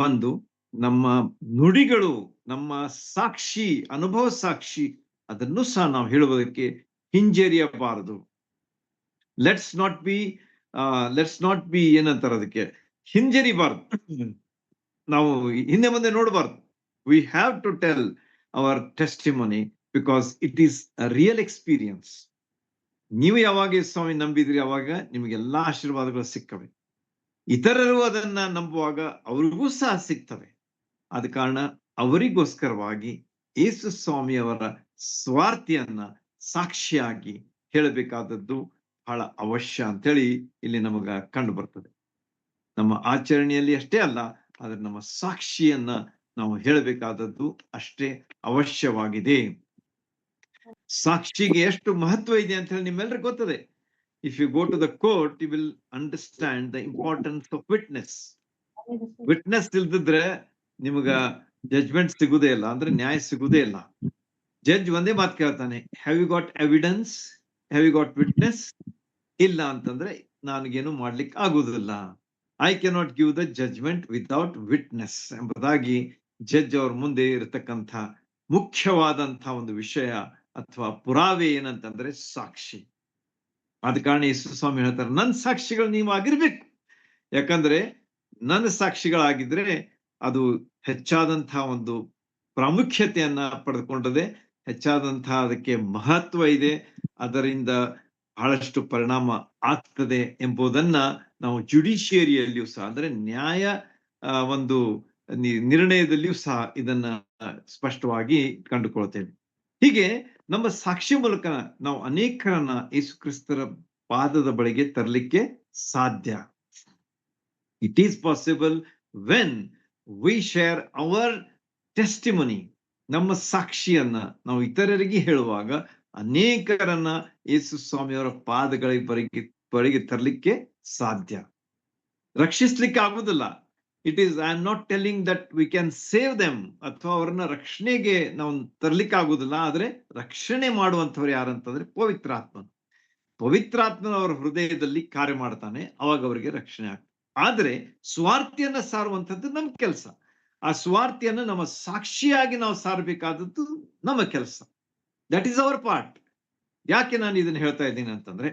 ಒಂದು, ನಮ್ಮ ನುಡಿಗಳು, ನಮ್ಮ ಸಾಕ್ಷಿ, ಅನುಭವ ಸಾಕ್ಷಿ, ಅದನ್ನು ಸಹ ನಾವು ಹೇಳುವುದಕ್ಕೆ ಹಿಂಜರಿಯಬಾರದು. ಲೆಟ್ಸ್ ನಾಟ್ ಬಿ ಏನಂತಾರೆ ಅದಕ್ಕೆ, ಹಿಂಜರಿಬಾರ್ದು. ನಾವು ಹಿಂದೆ ಮುಂದೆ ನೋಡಬಾರ್ದು. We have to tell our testimony because it is a real experience. ನೀವು ಯಾವಾಗ ಸ್ವಾಮಿ ನಂಬಿದ್ರಿ ಅವಾಗ ನಿಮಗೆಲ್ಲಾ ಆಶೀರ್ವಾದಗಳು ಸಿಕ್ಕವೆ. ಇತರರು ಅದನ್ನ ನಂಬುವಾಗ ಅವ್ರಿಗೂ ಸಹ ಸಿಗ್ತವೆ. ಆದ ಕಾರಣ ಅವರಿಗೋಸ್ಕರವಾಗಿ ಯೇಸು ಸ್ವಾಮಿಯವರ ಸ್ವಾರ್ಥಿಯನ್ನ ಸಾಕ್ಷಿಯಾಗಿ ಹೇಳಬೇಕಾದದ್ದು ಬಹಳ ಅವಶ್ಯ ಅಂತೇಳಿ ಇಲ್ಲಿ ನಮಗ ಕಂಡು ಬರ್ತದೆ. ನಮ್ಮ ಆಚರಣೆಯಲ್ಲಿ ಅಷ್ಟೇ ಅಲ್ಲ, ಆದ್ರೆ ನಮ್ಮ ಸಾಕ್ಷಿಯನ್ನ ನಾವು ಹೇಳಬೇಕಾದದ್ದು ಅಷ್ಟೇ ಅವಶ್ಯವಾಗಿದೆ. ಸಾಕ್ಷಿಗೆ ಎಷ್ಟು ಮಹತ್ವ ಇದೆ ಅಂತ ಹೇಳಿ ನಿಮ್ಮೆಲ್ಲರಿಗೂ ಗೊತ್ತದೆ. If you go to the court you will understand the importance of witness. Witness ಇಲ್ದಿದ್ರೆ ನಿಮಗ ಜಡ್ಜ್ಮೆಂಟ್ ಸಿಗುದೇ ಇಲ್ಲ, ಅಂದ್ರೆ ನ್ಯಾಯ ಸಿಗುದೇ ಇಲ್ಲ. ಜಡ್ಜ್ ಒಂದೇ ಮಾತು ಕೇಳ್ತಾನೆ, have you got evidence, have you got witness? ಇಲ್ಲ ಅಂತಂದ್ರೆ ನನಗೇನು ಮಾಡ್ಲಿಕ್ಕೆ ಆಗುದಿಲ್ಲ. I cannot give the judgment without witness ಎಂಬುದಾಗಿ ಜಡ್ಜ್ ಅವ್ರ ಮುಂದೆ ಇರತಕ್ಕಂಥ ಮುಖ್ಯವಾದಂತಹ ಒಂದು ವಿಷಯ ಅಥವಾ ಪುರಾವೆ ಏನಂತಂದ್ರೆ ಸಾಕ್ಷಿ. ಆದ ಕಾರಣ ಯೇಸು ಸ್ವಾಮಿ ಹೇಳ್ತಾರೆ, ನನ್ನ ಸಾಕ್ಷಿಗಳು ನೀವು ಆಗಿರ್ಬೇಕು. ಯಾಕಂದ್ರೆ ನನ್ನ ಸಾಕ್ಷಿಗಳಾಗಿದ್ರೆ ಅದು ಹೆಚ್ಚಾದಂತಹ ಒಂದು ಪ್ರಾಮುಖ್ಯತೆಯನ್ನ ಪಡೆದುಕೊಂಡಿದೆ, ಹೆಚ್ಚಾದಂತಹ ಅದಕ್ಕೆ ಮಹತ್ವ ಇದೆ, ಅದರಿಂದ ಬಹಳಷ್ಟು ಪರಿಣಾಮ ಆಗ್ತದೆ ಎಂಬುದನ್ನ ನಾವು ಜುಡಿಷಿಯರಿಯಲ್ಲಿಯೂ ಸಹ, ಅಂದ್ರೆ ನ್ಯಾಯ ಒಂದು ನಿರ್ಣಯದಲ್ಲಿಯೂ ಸಹ ಇದನ್ನ ಸ್ಪಷ್ಟವಾಗಿ ಕಂಡುಕೊಳ್ತೇವೆ. ಹೀಗೆ ನಮ್ಮ ಸಾಕ್ಷಿ ಮೂಲಕ ನಾವು ಅನೇಕರನ್ನ ಯೇಸು ಕ್ರಿಸ್ತರ ಪಾದದ ಬಳಿಗೆ ತರಲಿಕ್ಕೆ ಸಾಧ್ಯ. It is possible when we share our testimony. ನಮ್ಮ ಸಾಕ್ಷಿಯನ್ನ ನಾವು ಇತರರಿಗೆ ಹೇಳುವಾಗ ಅನೇಕರನ್ನ ಯೇಸು ಸ್ವಾಮಿಯವರ ಪಾದಗಳ ಬಳಿಗೆ ತರಲಿಕ್ಕೆ ಸಾಧ್ಯ. ರಕ್ಷಿಸ್ಲಿಕ್ಕೆ ಆಗುದಿಲ್ಲ. It is I am not telling that we can save them, ಅಥವಾ ಅವರನ್ನ ರಕ್ಷಣೆಗೆ ನಾವು ತರ್ಲಿಕ್ಕೆ ಆಗುದಿಲ್ಲ. ಆದ್ರೆ ರಕ್ಷಣೆ ಮಾಡುವಂತವ್ರು ಯಾರಂತಂದ್ರೆ ಪವಿತ್ರಾತ್ಮನು. ಪವಿತ್ರಾತ್ಮನ ಅವರ ಹೃದಯದಲ್ಲಿ ಕಾರ್ಯ ಮಾಡ್ತಾನೆ, ಅವಾಗ ಅವರಿಗೆ ರಕ್ಷಣೆ ಆಗ್ತದೆ. ಆದ್ರೆ ಸ್ವಾರ್ಥಿಯನ್ನ ಸಾರುವಂತದ್ದು ನಮ್ಮ ಕೆಲಸ. ಆ ಸ್ವಾರ್ಥಿಯನ್ನ ನಮ್ಮ ಸಾಕ್ಷಿಯಾಗಿ ನಾವು ಸಾರಬೇಕಾದದ್ದು ನಮ್ಮ ಕೆಲಸ. That is our part. ಯಾಕೆ ನಾನು ಇದನ್ನ ಹೇಳ್ತಾ ಇದ್ದೀನಿ ಅಂತಂದ್ರೆ,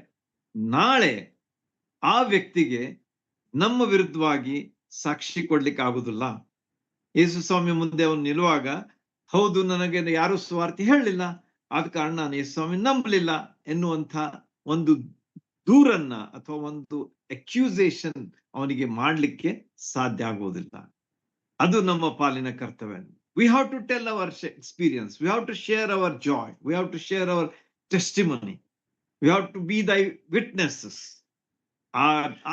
ನಾಳೆ ಆ ವ್ಯಕ್ತಿಗೆ ನಮ್ಮ ವಿರುದ್ಧವಾಗಿ ಸಾಕ್ಷಿ ಕೊಡ್ಲಿಕ್ಕೆ ಆಗುದಿಲ್ಲ. ಯೇಸು ಸ್ವಾಮಿ ಮುಂದೆ ಅವನು ನಿಲ್ಲುವಾಗ, ಹೌದು ನನಗೆ ಯಾರು ಸ್ವಾರ್ಥಿ ಹೇಳಲಿಲ್ಲ, ಆದ ಕಾರಣ ನಾನು ಯೇಸು ಸ್ವಾಮಿ ನಂಬಲಿಲ್ಲ ಎನ್ನುವಂತ ಒಂದು ದೂರನ್ನ ಅಥವಾ ಒಂದು ಅಕ್ಯೂಸೇಷನ್ ಅವನಿಗೆ ಮಾಡ್ಲಿಕ್ಕೆ ಸಾಧ್ಯ ಆಗುವುದಿಲ್ಲ. ಅದು ನಮ್ಮ ಪಾಲಿನ ಕರ್ತವ್ಯ. We have to tell our experience, we have to share our joy, we have to share our testimony, we have to be thy witnesses.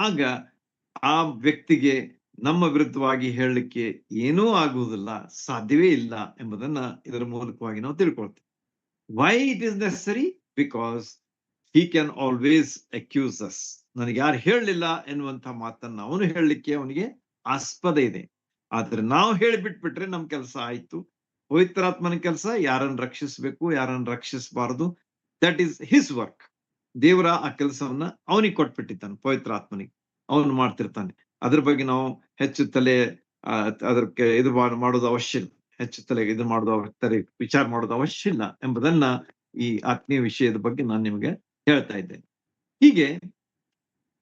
ಆಗ ಆ ವ್ಯಕ್ತಿಗೆ ನಮ್ಮ ವಿರುದ್ಧವಾಗಿ ಹೇಳಲಿಕ್ಕೆ ಏನೂ ಆಗುವುದಿಲ್ಲ, ಸಾಧ್ಯವೇ ಇಲ್ಲ ಎಂಬುದನ್ನ ಇದರ ಮೂಲಕವಾಗಿ ನಾವು ತಿಳ್ಕೊಳ್ತೇವೆ. Why it is necessary? Because he can always accuse us. ನನಗೆ ಯಾರು ಹೇಳಲಿಲ್ಲ ಎನ್ನುವಂತ ಮಾತನ್ನ ಅವನು ಹೇಳಲಿಕ್ಕೆ ಅವನಿಗೆ ಆಸ್ಪದ ಇದೆ. ಆದ್ರೆ ನಾವು ಹೇಳಿಬಿಟ್ಬಿಟ್ರೆ ನಮ್ ಕೆಲಸ ಆಯ್ತು. ಪವಿತ್ರಾತ್ಮನ ಕೆಲಸ ಯಾರನ್ನು ರಕ್ಷಿಸಬೇಕು, ಯಾರನ್ನು ರಕ್ಷಿಸಬಾರದು, ದಟ್ ಈಸ್ ಹಿಸ್ ವರ್ಕ್. ದೇವರ ಆ ಕೆಲಸವನ್ನ ಅವನಿಗೆ ಕೊಟ್ಬಿಟ್ಟಿದ್ದಾನೆ, ಪವಿತ್ರಾತ್ಮನಿಗೆ. ಅವನು ಮಾಡ್ತಿರ್ತಾನೆ. ಅದ್ರ ಬಗ್ಗೆ ನಾವು ಹೆಚ್ಚು ತಲೆ ಅದಕ್ಕೆ ಇದು ಮಾಡೋದು ಅವಶ್ಯ ಇಲ್ಲ. ಹೆಚ್ಚು ತಲೆ ಇದು ಮಾಡೋದು ವಿಚಾರ ಮಾಡೋದು ಅವಶ್ಯ ಇಲ್ಲ ಎಂಬುದನ್ನ ಈ ಆತ್ಮೀಯ ವಿಷಯದ ಬಗ್ಗೆ ನಾನು ನಿಮಗೆ ಹೇಳ್ತಾ ಇದ್ದೇನೆ. ಹೀಗೆ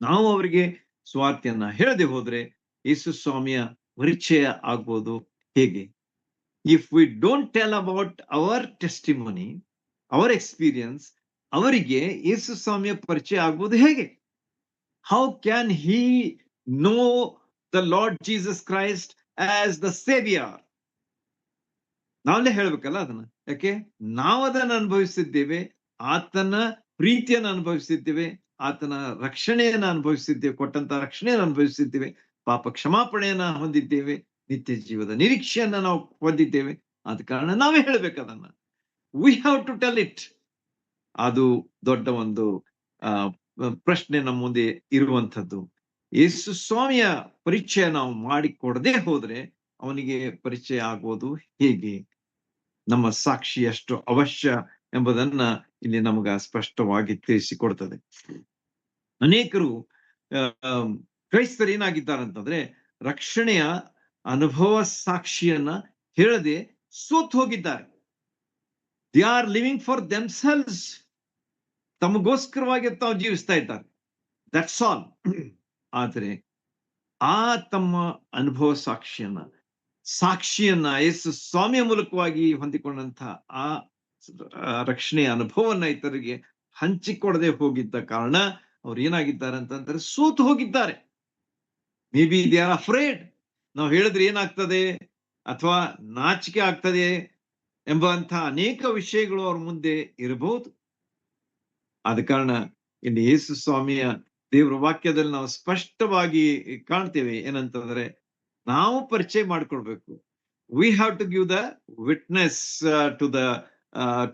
ನಾವು ಅವರಿಗೆ ಸ್ವಾರ್ಥಿಯನ್ನ ಹೇಳದೆ ಹೋದ್ರೆ ಯೇಸು ಸ್ವಾಮಿಯ ಪರಿಚಯ ಆಗ್ಬೋದು ಹೇಗೆ? If we don't tell about our testimony, our experience, ಅವರಿಗೆ ಯೇಸು ಸ್ವಾಮಿಯ ಪರಿಚಯ ಆಗ್ಬೋದು ಹೇಗೆ? How can he know the lord Jesus Christ as the saviour? ನಾವಲ್ಲೇ ಹೇಳ್ಬೇಕಲ್ಲ ಅದನ್ನ. ಯಾಕೆ? ನಾವು ಅದನ್ನ ಅನುಭವಿಸಿದ್ದೇವೆ, ಆತನ ಪ್ರೀತಿಯನ್ನು ಅನುಭವಿಸಿದ್ದೇವೆ, ಆತನ ರಕ್ಷಣೆಯನ್ನ ಅನುಭವಿಸಿದ್ದೇವೆ, ಕೊಟ್ಟಂತ ರಕ್ಷಣೆಯನ್ನು ಅನುಭವಿಸಿದ್ದೇವೆ, ಪಾಪ ಕ್ಷಮಾಪಣೆಯನ್ನ ಹೊಂದಿದ್ದೇವೆ, ನಿತ್ಯ ಜೀವದ ನಿರೀಕ್ಷೆಯನ್ನ ನಾವು ಹೊಂದಿದ್ದೇವೆ. ಆದ ಕಾರಣ ನಾವೇ ಹೇಳ್ಬೇಕದನ್ನ. We have to tell it. ಅದು ದೊಡ್ಡ ಒಂದು ಪ್ರಶ್ನೆ ನಮ್ಮ ಮುಂದೆ ಇರುವಂತದ್ದು. ಯೇಸು ಸ್ವಾಮಿಯ ಪರಿಚಯ ನಾವು ಮಾಡಿಕೊಡದೆ ಹೋದ್ರೆ ಅವನಿಗೆ ಪರಿಚಯ ಆಗೋದು ಹೇಗೆ? ನಮ್ಮ ಸಾಕ್ಷಿ ಎಷ್ಟು ಅವಶ್ಯ ಎಂಬುದನ್ನ ಇಲ್ಲಿ ನಮಗ ಸ್ಪಷ್ಟವಾಗಿ ತಿಳಿಸಿಕೊಡ್ತದೆ. ಅನೇಕರು ಕ್ರೈಸ್ತರು ಏನಾಗಿದ್ದಾರಂತಂದ್ರೆ, ರಕ್ಷಣೆಯ ಅನುಭವ ಸಾಕ್ಷಿಯನ್ನ ಹೇಳದೆ ಸೋತ್ ಹೋಗಿದ್ದಾರೆ. They are living for themselves. ತಮಗೋಸ್ಕರವಾಗಿ ತಾವು ಜೀವಿಸ್ತಾ ಇದ್ದಾರೆ. That's all. ಆದ್ರೆ ಆ ತಮ್ಮ ಅನುಭವ ಸಾಕ್ಷಿಯನ್ನ ಯೇಸು ಸ್ವಾಮಿಯ ಮೂಲಕವಾಗಿ ಹೊಂದಿಕೊಂಡಂತ ಆ ರಕ್ಷಣೆಯ ಅನುಭವವನ್ನ ಇತರಿಗೆ ಹಂಚಿಕೊಡದೆ ಹೋಗಿದ್ದ ಕಾರಣ ಅವ್ರು ಏನಾಗಿದ್ದಾರೆ ಅಂತಂದ್ರೆ ಸೋತು ಹೋಗಿದ್ದಾರೆ. May be they are afraid. ನಾವು ಹೇಳಿದ್ರೆ ಏನಾಗ್ತದೆ ಅಥವಾ ನಾಚಿಕೆ ಆಗ್ತದೆ ಎಂಬಂತ ಅನೇಕ ವಿಷಯಗಳು ಅವ್ರ ಮುಂದೆ ಇರಬಹುದು. ಆದ ಕಾರಣ ಇಲ್ಲಿ ಯೇಸು ಸ್ವಾಮಿಯ ದೇವರ ವಾಕ್ಯದಲ್ಲಿ ನಾವು ಸ್ಪಷ್ಟವಾಗಿ ಕಾಣ್ತೇವೆ ಏನಂತಂದ್ರೆ, ನಾವು ಪರಿಚಯ ಮಾಡ್ಕೊಳ್ಬೇಕು. We have to give the witness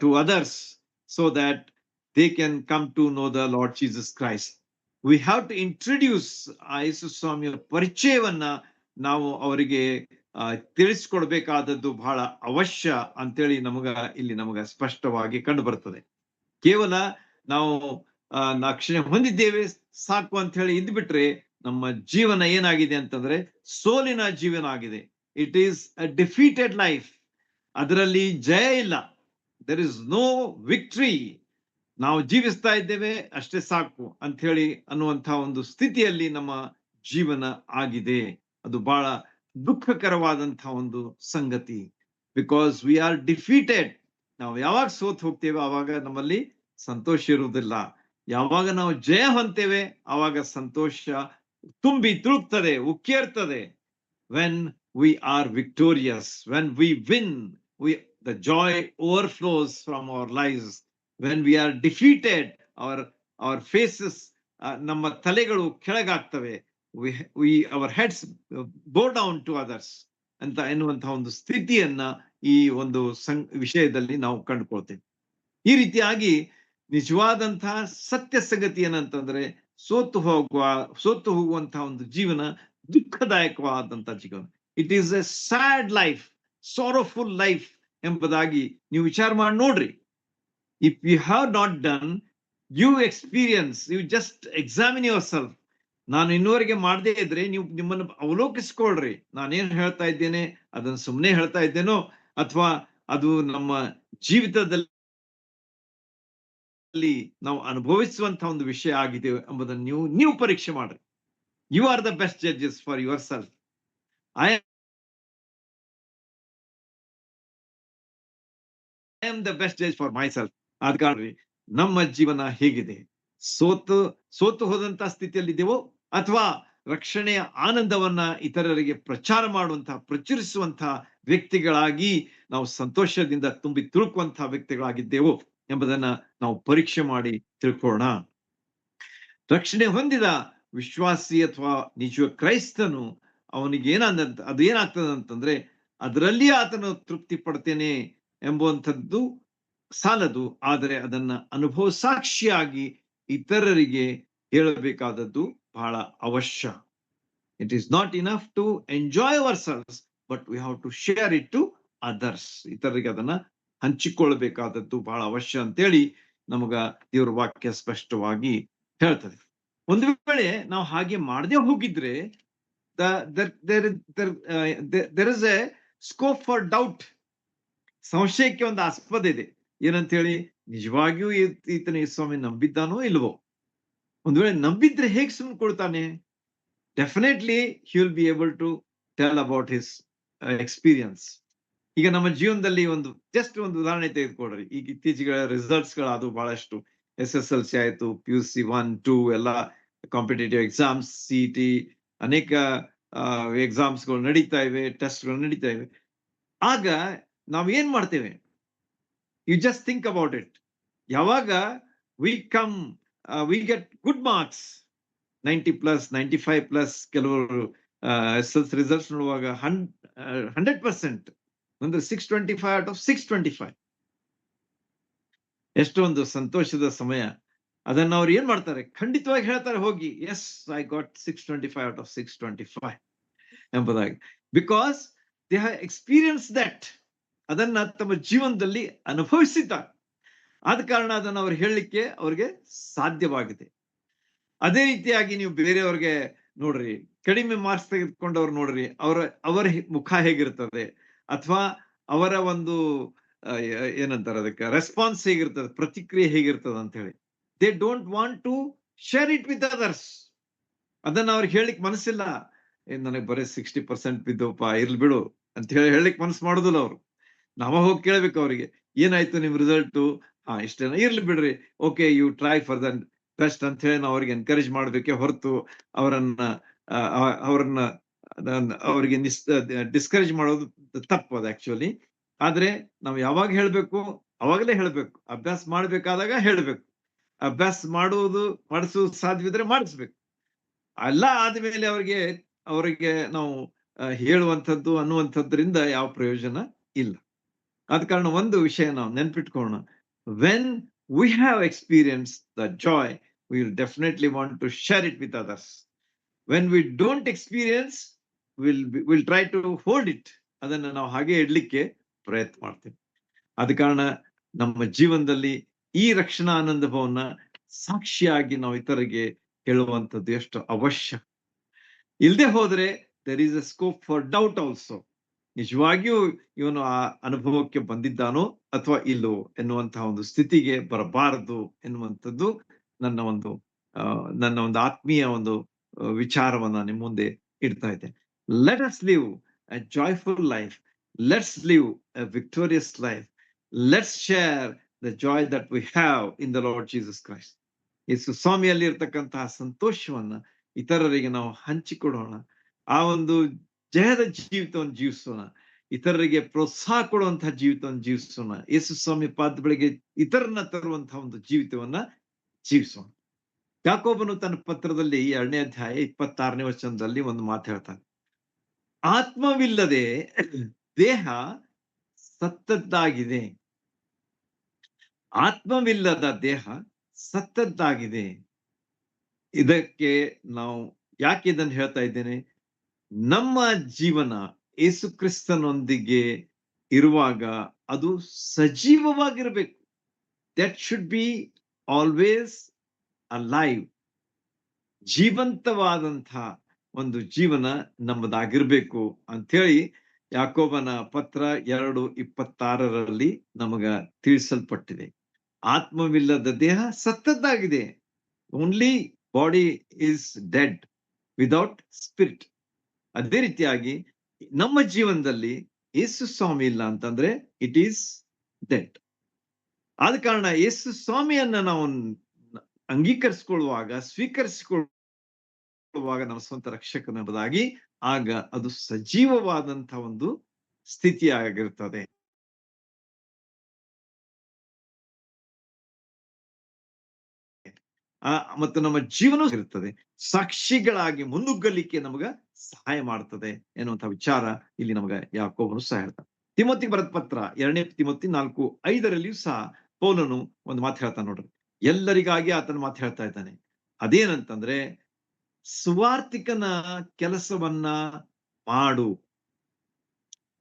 to others so that they can come to know the Lord Jesus Christ. We have to introduce ಯೇಸು ಸ್ವಾಮಿಯ ಪರಿಚಯವನ್ನ ನಾವು ಅವರಿಗೆ ತಿಳಿಸ್ಕೊಡ್ಬೇಕಾದದ್ದು ಬಹಳ ಅವಶ್ಯ ಅಂತೇಳಿ ಇಲ್ಲಿ ನಮಗ ಸ್ಪಷ್ಟವಾಗಿ ಕಂಡು ಬರ್ತದೆ. ಕೇವಲ ನಾವು ರಕ್ಷಣೆ ಹೊಂದಿದ್ದೇವೆ ಸಾಕು ಅಂತ ಹೇಳಿ ಇದ್ಬಿಟ್ರೆ ನಮ್ಮ ಜೀವನ ಏನಾಗಿದೆ ಅಂತಂದ್ರೆ ಸೋಲಿನ ಜೀವನ ಆಗಿದೆ. It is a defeated life. ಅದರಲ್ಲಿ ಜಯ ಇಲ್ಲ. There is no victory. ನಾವು ಜೀವಿಸ್ತಾ ಇದ್ದೇವೆ ಅಷ್ಟೇ ಸಾಕು ಅಂತ ಹೇಳಿ ಅನ್ನುವಂತಹ ಒಂದು ಸ್ಥಿತಿಯಲ್ಲಿ ನಮ್ಮ ಜೀವನ ಆಗಿದೆ. ಅದು ಬಹಳ ದುಃಖಕರವಾದಂತಹ ಒಂದು ಸಂಗತಿ. Because we are defeated. ನಾವು ಯಾವಾಗ ಸೋತ್ ಹೋಗ್ತೇವೆ ಆವಾಗ ನಮ್ಮಲ್ಲಿ ಸಂತೋಷ ಇರುವುದಿಲ್ಲ. ಯಾವಾಗ ನಾವು ಜಯ ಹೊಂತೇವೆ ಆವಾಗ ಸಂತೋಷ ತುಂಬಿ ತುಳುಕ್ತದೆ, ಉಕ್ಕೇರ್ತದೆ. When we are victorious, when we win, the joy overflows from our lives. When we are defeated, our faces, ನಮ್ಮ ತಲೆಗಳು ಕೆಳಗಾಗ್ತವೆ. our heads bow down to others ಅಂತ ಎನ್ನುವಂತಹ ಒಂದು ಸ್ಥಿತಿಯನ್ನ ಈ ಒಂದು ವಿಷಯದಲ್ಲಿ ನಾವು ಕಂಡುಕೊಳ್ತೇವೆ. ಈ ರೀತಿಯಾಗಿ ನಿಜವಾದಂತಹ ಸತ್ಯ ಸಂಗತಿ ಏನಂತಂದ್ರೆ, ಸೋತು ಹೋಗುವಂತಹ ಒಂದು ಜೀವನ ದುಃಖದಾಯಕವಾದಂತಹ ಜೀವನ. It is a sad life, sorrowful life ಎಂಬುದಾಗಿ ನೀವು ವಿಚಾರ ಮಾಡಿ ನೋಡ್ರಿ. If you have not done, you experience, you just examine yourself. ನಾನು ಇನ್ನುವರೆಗೆ ಮಾಡದೇ ಇದ್ರೆ ನೀವು ನಿಮ್ಮನ್ನು ಅವಲೋಕಿಸ್ಕೊಳ್ರಿ. ನಾನೇನ್ ಹೇಳ್ತಾ ಇದ್ದೇನೆ ಅದನ್ನು ಸುಮ್ಮನೆ ಹೇಳ್ತಾ ಇದ್ದೇನೋ, ಅಥವಾ ಅದು ನಮ್ಮ ಜೀವಿತದಲ್ಲಿ ನಾವು ಅನುಭವಿಸುವಂತಹ ಒಂದು ವಿಷಯ ಆಗಿದೆ ಎಂಬುದನ್ನು ನೀವು ಪರೀಕ್ಷೆ ಮಾಡ್ರಿ. You are the best judges for yourself. I am the best judge for myself. ಆದ ಕಾರಣ ನಮ್ಮ ಜೀವನ ಹೇಗಿದೆ? ಸೋತು ಹೋದಂತಹ ಸ್ಥಿತಿಯಲ್ಲಿದ್ದೇವೋ, ಅಥವಾ ರಕ್ಷಣೆಯ ಆನಂದವನ್ನ ಇತರರಿಗೆ ಪ್ರಚರಿಸುವಂತಹ ವ್ಯಕ್ತಿಗಳಾಗಿ ನಾವು ಸಂತೋಷದಿಂದ ತುಂಬಿ ತುಳುಕುವಂತಹ ವ್ಯಕ್ತಿಗಳಾಗಿದ್ದೇವೋ ಎಂಬುದನ್ನ ನಾವು ಪರೀಕ್ಷೆ ಮಾಡಿ ತಿಳ್ಕೊಳ್ಳೋಣ. ರಕ್ಷಣೆ ಹೊಂದಿದ ವಿಶ್ವಾಸಿ ಅಥವಾ ನಿಜ ಕ್ರೈಸ್ತನು ಅವನಿಗೆ ಅದು ಏನಾಗ್ತದೆ ಅಂತಂದ್ರೆ, ಅದರಲ್ಲಿ ಆತನು ತೃಪ್ತಿ ಪಡ್ತೇನೆ ಎಂಬುವಂಥದ್ದು ಸಾಲದು, ಆದರೆ ಅದನ್ನ ಅನುಭವ ಸಾಕ್ಷಿಯಾಗಿ ಇತರರಿಗೆ ಹೇಳಬೇಕಾದದ್ದು ಬಹಳ ಅವಶ್ಯ. It is not enough to enjoy our selves, but we have to share it to others. ಇತರರಿಗೆ ಅದನ್ನ ಹಂಚಿಕೊಳ್ಳಬೇಕಾದದ್ದು ಬಹಳ ಅವಶ್ಯ ಅಂತೇಳಿ ನಮಗ ದೇವರ ವಾಕ್ಯ ಸ್ಪಷ್ಟವಾಗಿ ಹೇಳ್ತದೆ. ಒಂದು ವೇಳೆ ನಾವು ಹಾಗೆ ಮಾಡದೆ ಹೋಗಿದ್ರೆ, there is a scope for doubt. ಸಂಶಯಕ್ಕೆ ಒಂದು ಆಸ್ಪದ ಇದೆ. ಏನಂತ ಹೇಳಿ, ನಿಜವಾಗಿಯೂ ಈತನ ಸ್ವಾಮಿ ನಂಬಿದ್ದಾನೋ ಇಲ್ವೋ? ಒಂದು ವೇಳೆ ನಂಬಿದ್ರೆ ಹೇಗೆ ಸುಮ್ಮನೆ ಕೊಡ್ತಾನೆ? Definitely he will be able to tell about his experience. ಈಗ ನಮ್ಮ ಜೀವನದಲ್ಲಿ ಜಸ್ಟ್ ಒಂದು ಉದಾಹರಣೆ ತೆಗೆದುಕೊಡ್ರಿ. ಈಗ ಇತ್ತೀಚೆಗೆ ರಿಸಲ್ಟ್ಸ್ ಗಳು ಬಹಳಷ್ಟು, SSLC ಆಯ್ತು, PUC 1, 2 ಎಲ್ಲ ಕಾಂಪಿಟೇಟಿವ್ ಎಕ್ಸಾಮ್ಸ್, CET, ಅನೇಕ ಎಕ್ಸಾಮ್ಸ್ ಗಳು ನಡೀತಾ ಇವೆ, ಟೆಸ್ಟ್ ಗಳು ನಡೀತಾ ಇವೆ. ಆಗ ನಾವ್ ಏನ್ ಮಾಡ್ತೇವೆ? You just think about it. ಯಾವಾಗ ವಿ ಗೆಟ್ ಗುಡ್ ಮಾರ್ಕ್ಸ್, 90+, 95+, ಕೆಲವರು SSLC ರಿಸಲ್ಟ್ಸ್ ನೋಡುವಾಗ 100%, ಅಂದ್ರೆ 625 out of 625. ಎಷ್ಟೊಂದು ಸಂತೋಷದ ಸಮಯ. ಅದನ್ನ ಅವ್ರು ಏನ್ ಮಾಡ್ತಾರೆ? ಖಂಡಿತವಾಗಿ ಹೇಳ್ತಾರೆ ಹೋಗಿ, yes, I got 625 out of 625 ಎಂಬುದಾಗಿ. Because they have experience that. ಅದನ್ನ ತಮ್ಮ ಜೀವನದಲ್ಲಿ ಅನುಭವಿಸಿದ್ದಾರೆ. ಆದ ಕಾರಣ ಅದನ್ನ ಅವ್ರು ಹೇಳಲಿಕ್ಕೆ ಅವ್ರಿಗೆ ಸಾಧ್ಯವಾಗಿದೆ. ಅದೇ ರೀತಿಯಾಗಿ ನೀವು ಬೇರೆಯವ್ರಿಗೆ ನೋಡ್ರಿ, ಕಡಿಮೆ ಮಾರ್ಕ್ಸ್ ತೆಗೆದುಕೊಂಡವ್ರು ನೋಡ್ರಿ, ಅವರ ಮುಖ ಹೇಗಿರ್ತದೆ, ಅಥವಾ ಅವರ ಒಂದು ಏನಂತಾರೆ ಅದಕ್ಕೆ ರೆಸ್ಪಾನ್ಸ್ ಹೇಗಿರ್ತದೆ, ಪ್ರತಿಕ್ರಿಯೆ ಹೇಗಿರ್ತದೆ ಅಂತ ಹೇಳಿ. They don't want to share it with others. ಅದನ್ನ ಅವ್ರಿಗೆ ಹೇಳಿಕ್ ಮನಸ್ಸಿಲ್ಲ. ನನಗೆ ಬರೀ 60% ಬಿದ್ದೋಪ, ಇರ್ಲಿ ಬಿಡು ಅಂತ ಹೇಳಲಿಕ್ಕೆ ಮನಸ್ಸು ಮಾಡೋದಿಲ್ಲ ಅವರು. ನಾವ ಹೋಗಿ ಕೇಳ್ಬೇಕು ಅವ್ರಿಗೆ, ಏನಾಯ್ತು ನಿಮ್ ರಿಸಲ್ಟು? ಇಷ್ಟೇನ, ಇರ್ಲಿ ಬಿಡ್ರಿ, okay, you try for the best ಅಂತ ಹೇಳಿ ನಾವು ಅವ್ರಿಗೆ ಎನ್ಕರೇಜ್ ಮಾಡ್ಬೇಕೆ ಹೊರತು ಅವರಿಗೆ ಡಿಸ್ಕರೇಜ್ ಮಾಡೋದು ತಪ್ಪು ಅದು ಆಕ್ಚುಲಿ. ಆದ್ರೆ ನಾವು ಯಾವಾಗ ಹೇಳ್ಬೇಕು? ಅವಾಗಲೇ ಹೇಳ್ಬೇಕು. ಅಭ್ಯಾಸ ಮಾಡ್ಬೇಕಾದಾಗ ಹೇಳ್ಬೇಕು. ಅಭ್ಯಾಸ ಮಾಡಿಸುವುದು ಸಾಧ್ಯವಿದ್ರೆ ಮಾಡಿಸ್ಬೇಕು. ಎಲ್ಲ ಆದ್ಮೇಲೆ ಅವರಿಗೆ ನಾವು ಹೇಳುವಂಥದ್ದು ಅನ್ನುವಂಥದ್ರಿಂದ ಯಾವ ಪ್ರಯೋಜನ ಇಲ್ಲ. ಆದ ಕಾರಣ ಒಂದು ವಿಷಯ ನಾವು ನೆನ್ಪಿಟ್ಕೊಳ್ಳೋಣ. When we have experience the joy, we will definitely want to share it with others. When we don't experience, we'll try to hold it. ಅದನ್ನ ನಾವು ಹಾಗೆ ಇಡ್ಲಿಕ್ಕೆ ಪ್ರಯತ್ನ ಮಾಡ್ತೇವೆ. ಆದ ಕಾರಣ ನಮ್ಮ ಜೀವನದಲ್ಲಿ ಈ ರಕ್ಷಣಾ ಆನಂದವನ್ನ ಸಾಕ್ಷಿಯಾಗಿ ನಾವು ಇತರರಿಗೆ ಹೇಳುವಂಥದ್ದು ಎಷ್ಟು ಅವಶ್ಯ. ಇಲ್ಲದೆ ಹೋದ್ರೆ there is a scope for doubt also. ನಿಜವಾಗಿಯೂ ಇವನು ಆ ಅನುಭವಕ್ಕೆ ಬಂದಿದ್ದಾನೋ ಅಥವಾ ಇಲ್ಲೋ ಎನ್ನುವಂತಹ ಒಂದು ಸ್ಥಿತಿಗೆ ಬರಬಾರದು ಎನ್ನುವಂಥದ್ದು ನನ್ನ ಒಂದು ಆತ್ಮೀಯ ಒಂದು ವಿಚಾರವನ್ನ ನಿಮ್ಮ ಮುಂದೆ ಇಡ್ತಾ ಇದೆ. Let us live a joyful life. Let's live a victorious life. Let's share the joy that we have in the lord Jesus Christ. Yesu ಸ್ವಾಮಿಯಲ್ಲಿ ಇರ್ತಕ್ಕಂತಹ ಸಂತೋಷವನ್ನ ಇತರರಿಗೆ ನಾವು ಹಂಚಿಕೊಡೋಣ. ಆ ಒಂದು ಜಯದ ಜೀವಿತವನ್ನು ಜೀವಿಸೋಣ. ಇತರರಿಗೆ ಪ್ರೋತ್ಸಾಹ ಕೊಡುವಂತಹ ಜೀವಿತವನ್ನು ಜೀವಿಸೋಣ. ಯೇಸು ಸ್ವಾಮಿ ಪಾದ ಬಳಿಗೆ ಇತರನ್ನ ತರುವಂತಹ ಒಂದು ಜೀವಿತವನ್ನ ಜೀವಿಸೋಣ. ಯಾಕೋಬನು ತನ್ನ ಪತ್ರದಲ್ಲಿ 2ನೇ ಅಧ್ಯಾಯ 26ನೇ ವಚನದಲ್ಲಿ ಒಂದು ಮಾತು ಹೇಳ್ತಾನೆ. ಆತ್ಮವಿಲ್ಲದೆ ದೇಹ ಸತ್ತದ್ದಾಗಿದೆ. ಆತ್ಮವಿಲ್ಲದ ದೇಹ ಸತ್ತದ್ದಾಗಿದೆ. ಇದಕ್ಕೆ ನಾವು ಯಾಕೆ ಇದನ್ನು ಹೇಳ್ತಾ ಇದ್ದೇನೆ? ನಮ್ಮ ಜೀವನ ಯೇಸು ಕ್ರಿಸ್ತನೊಂದಿಗೆ ಇರುವಾಗ ಅದು ಸಜೀವವಾಗಿರಬೇಕು. That should be always alive. ಜೀವಂತವಾದಂಥ ಒಂದು ಜೀವನ ನಮ್ಮದಾಗಿರ್ಬೇಕು ಅಂತೇಳಿ ಯಾಕೋಬನ ಪತ್ರ 2:26 ನಮಗ ತಿಳಿಸಲ್ಪಟ್ಟಿದೆ. ಆತ್ಮವಿಲ್ಲದ ದೇಹ ಸತ್ತದ್ದಾಗಿದೆ. Only body is dead without spirit. ಅದೇ ರೀತಿಯಾಗಿ ನಮ್ಮ ಜೀವನದಲ್ಲಿ ಯೇಸು ಸ್ವಾಮಿ ಇಲ್ಲ ಅಂತಂದ್ರೆ ಇಟ್ ಈಸ್ ಡೆಡ್. ಆದ ಕಾರಣ ಯೇಸು ಸ್ವಾಮಿಯನ್ನ ನಾವು ಅಂಗೀಕರಿಸಿಕೊಳ್ಳುವಾಗ, ಸ್ವೀಕರಿಸಿಕೊಳ್ಳುವಾಗ ನಮ್ಮ ಸ್ವಂತ ರಕ್ಷಕನೆಂಬುದಾಗಿ, ಆಗ ಅದು ಸಜೀವವಾದಂತಹ ಒಂದು ಸ್ಥಿತಿಯಾಗಿರ್ತದೆ. ಮತ್ತು ನಮ್ಮ ಜೀವನ ಇರ್ತದೆ, ಸಾಕ್ಷಿಗಳಾಗಿ ಮುನ್ನುಗ್ಗಲಿಕ್ಕೆ ನಮಗ ಸಹಾಯ ಮಾಡ್ತದೆ ಎನ್ನುವಂತಹ ವಿಚಾರ ಇಲ್ಲಿ ನಮಗ ಯಾಕೋಬನು ಸಹ ಹೇಳ್ತಾನೆ. ತಿಮೋತಿಗೆ ಬರೆದ ಪತ್ರ 2ನೇ ತಿಮೋತಿ 4:5 ಸಹ ಪೌಲನು ಒಂದು ಮಾತು ಹೇಳ್ತಾನೆ ನೋಡ್ರಿ. ಎಲ್ಲರಿಗಾಗಿ ಆತನ ಮಾತು ಹೇಳ್ತಾ ಇದ್ದಾನೆ. ಅದೇನಂತಂದ್ರೆ, ಸುವಾರ್ತಿಕನ ಕೆಲಸವನ್ನ ಮಾಡು.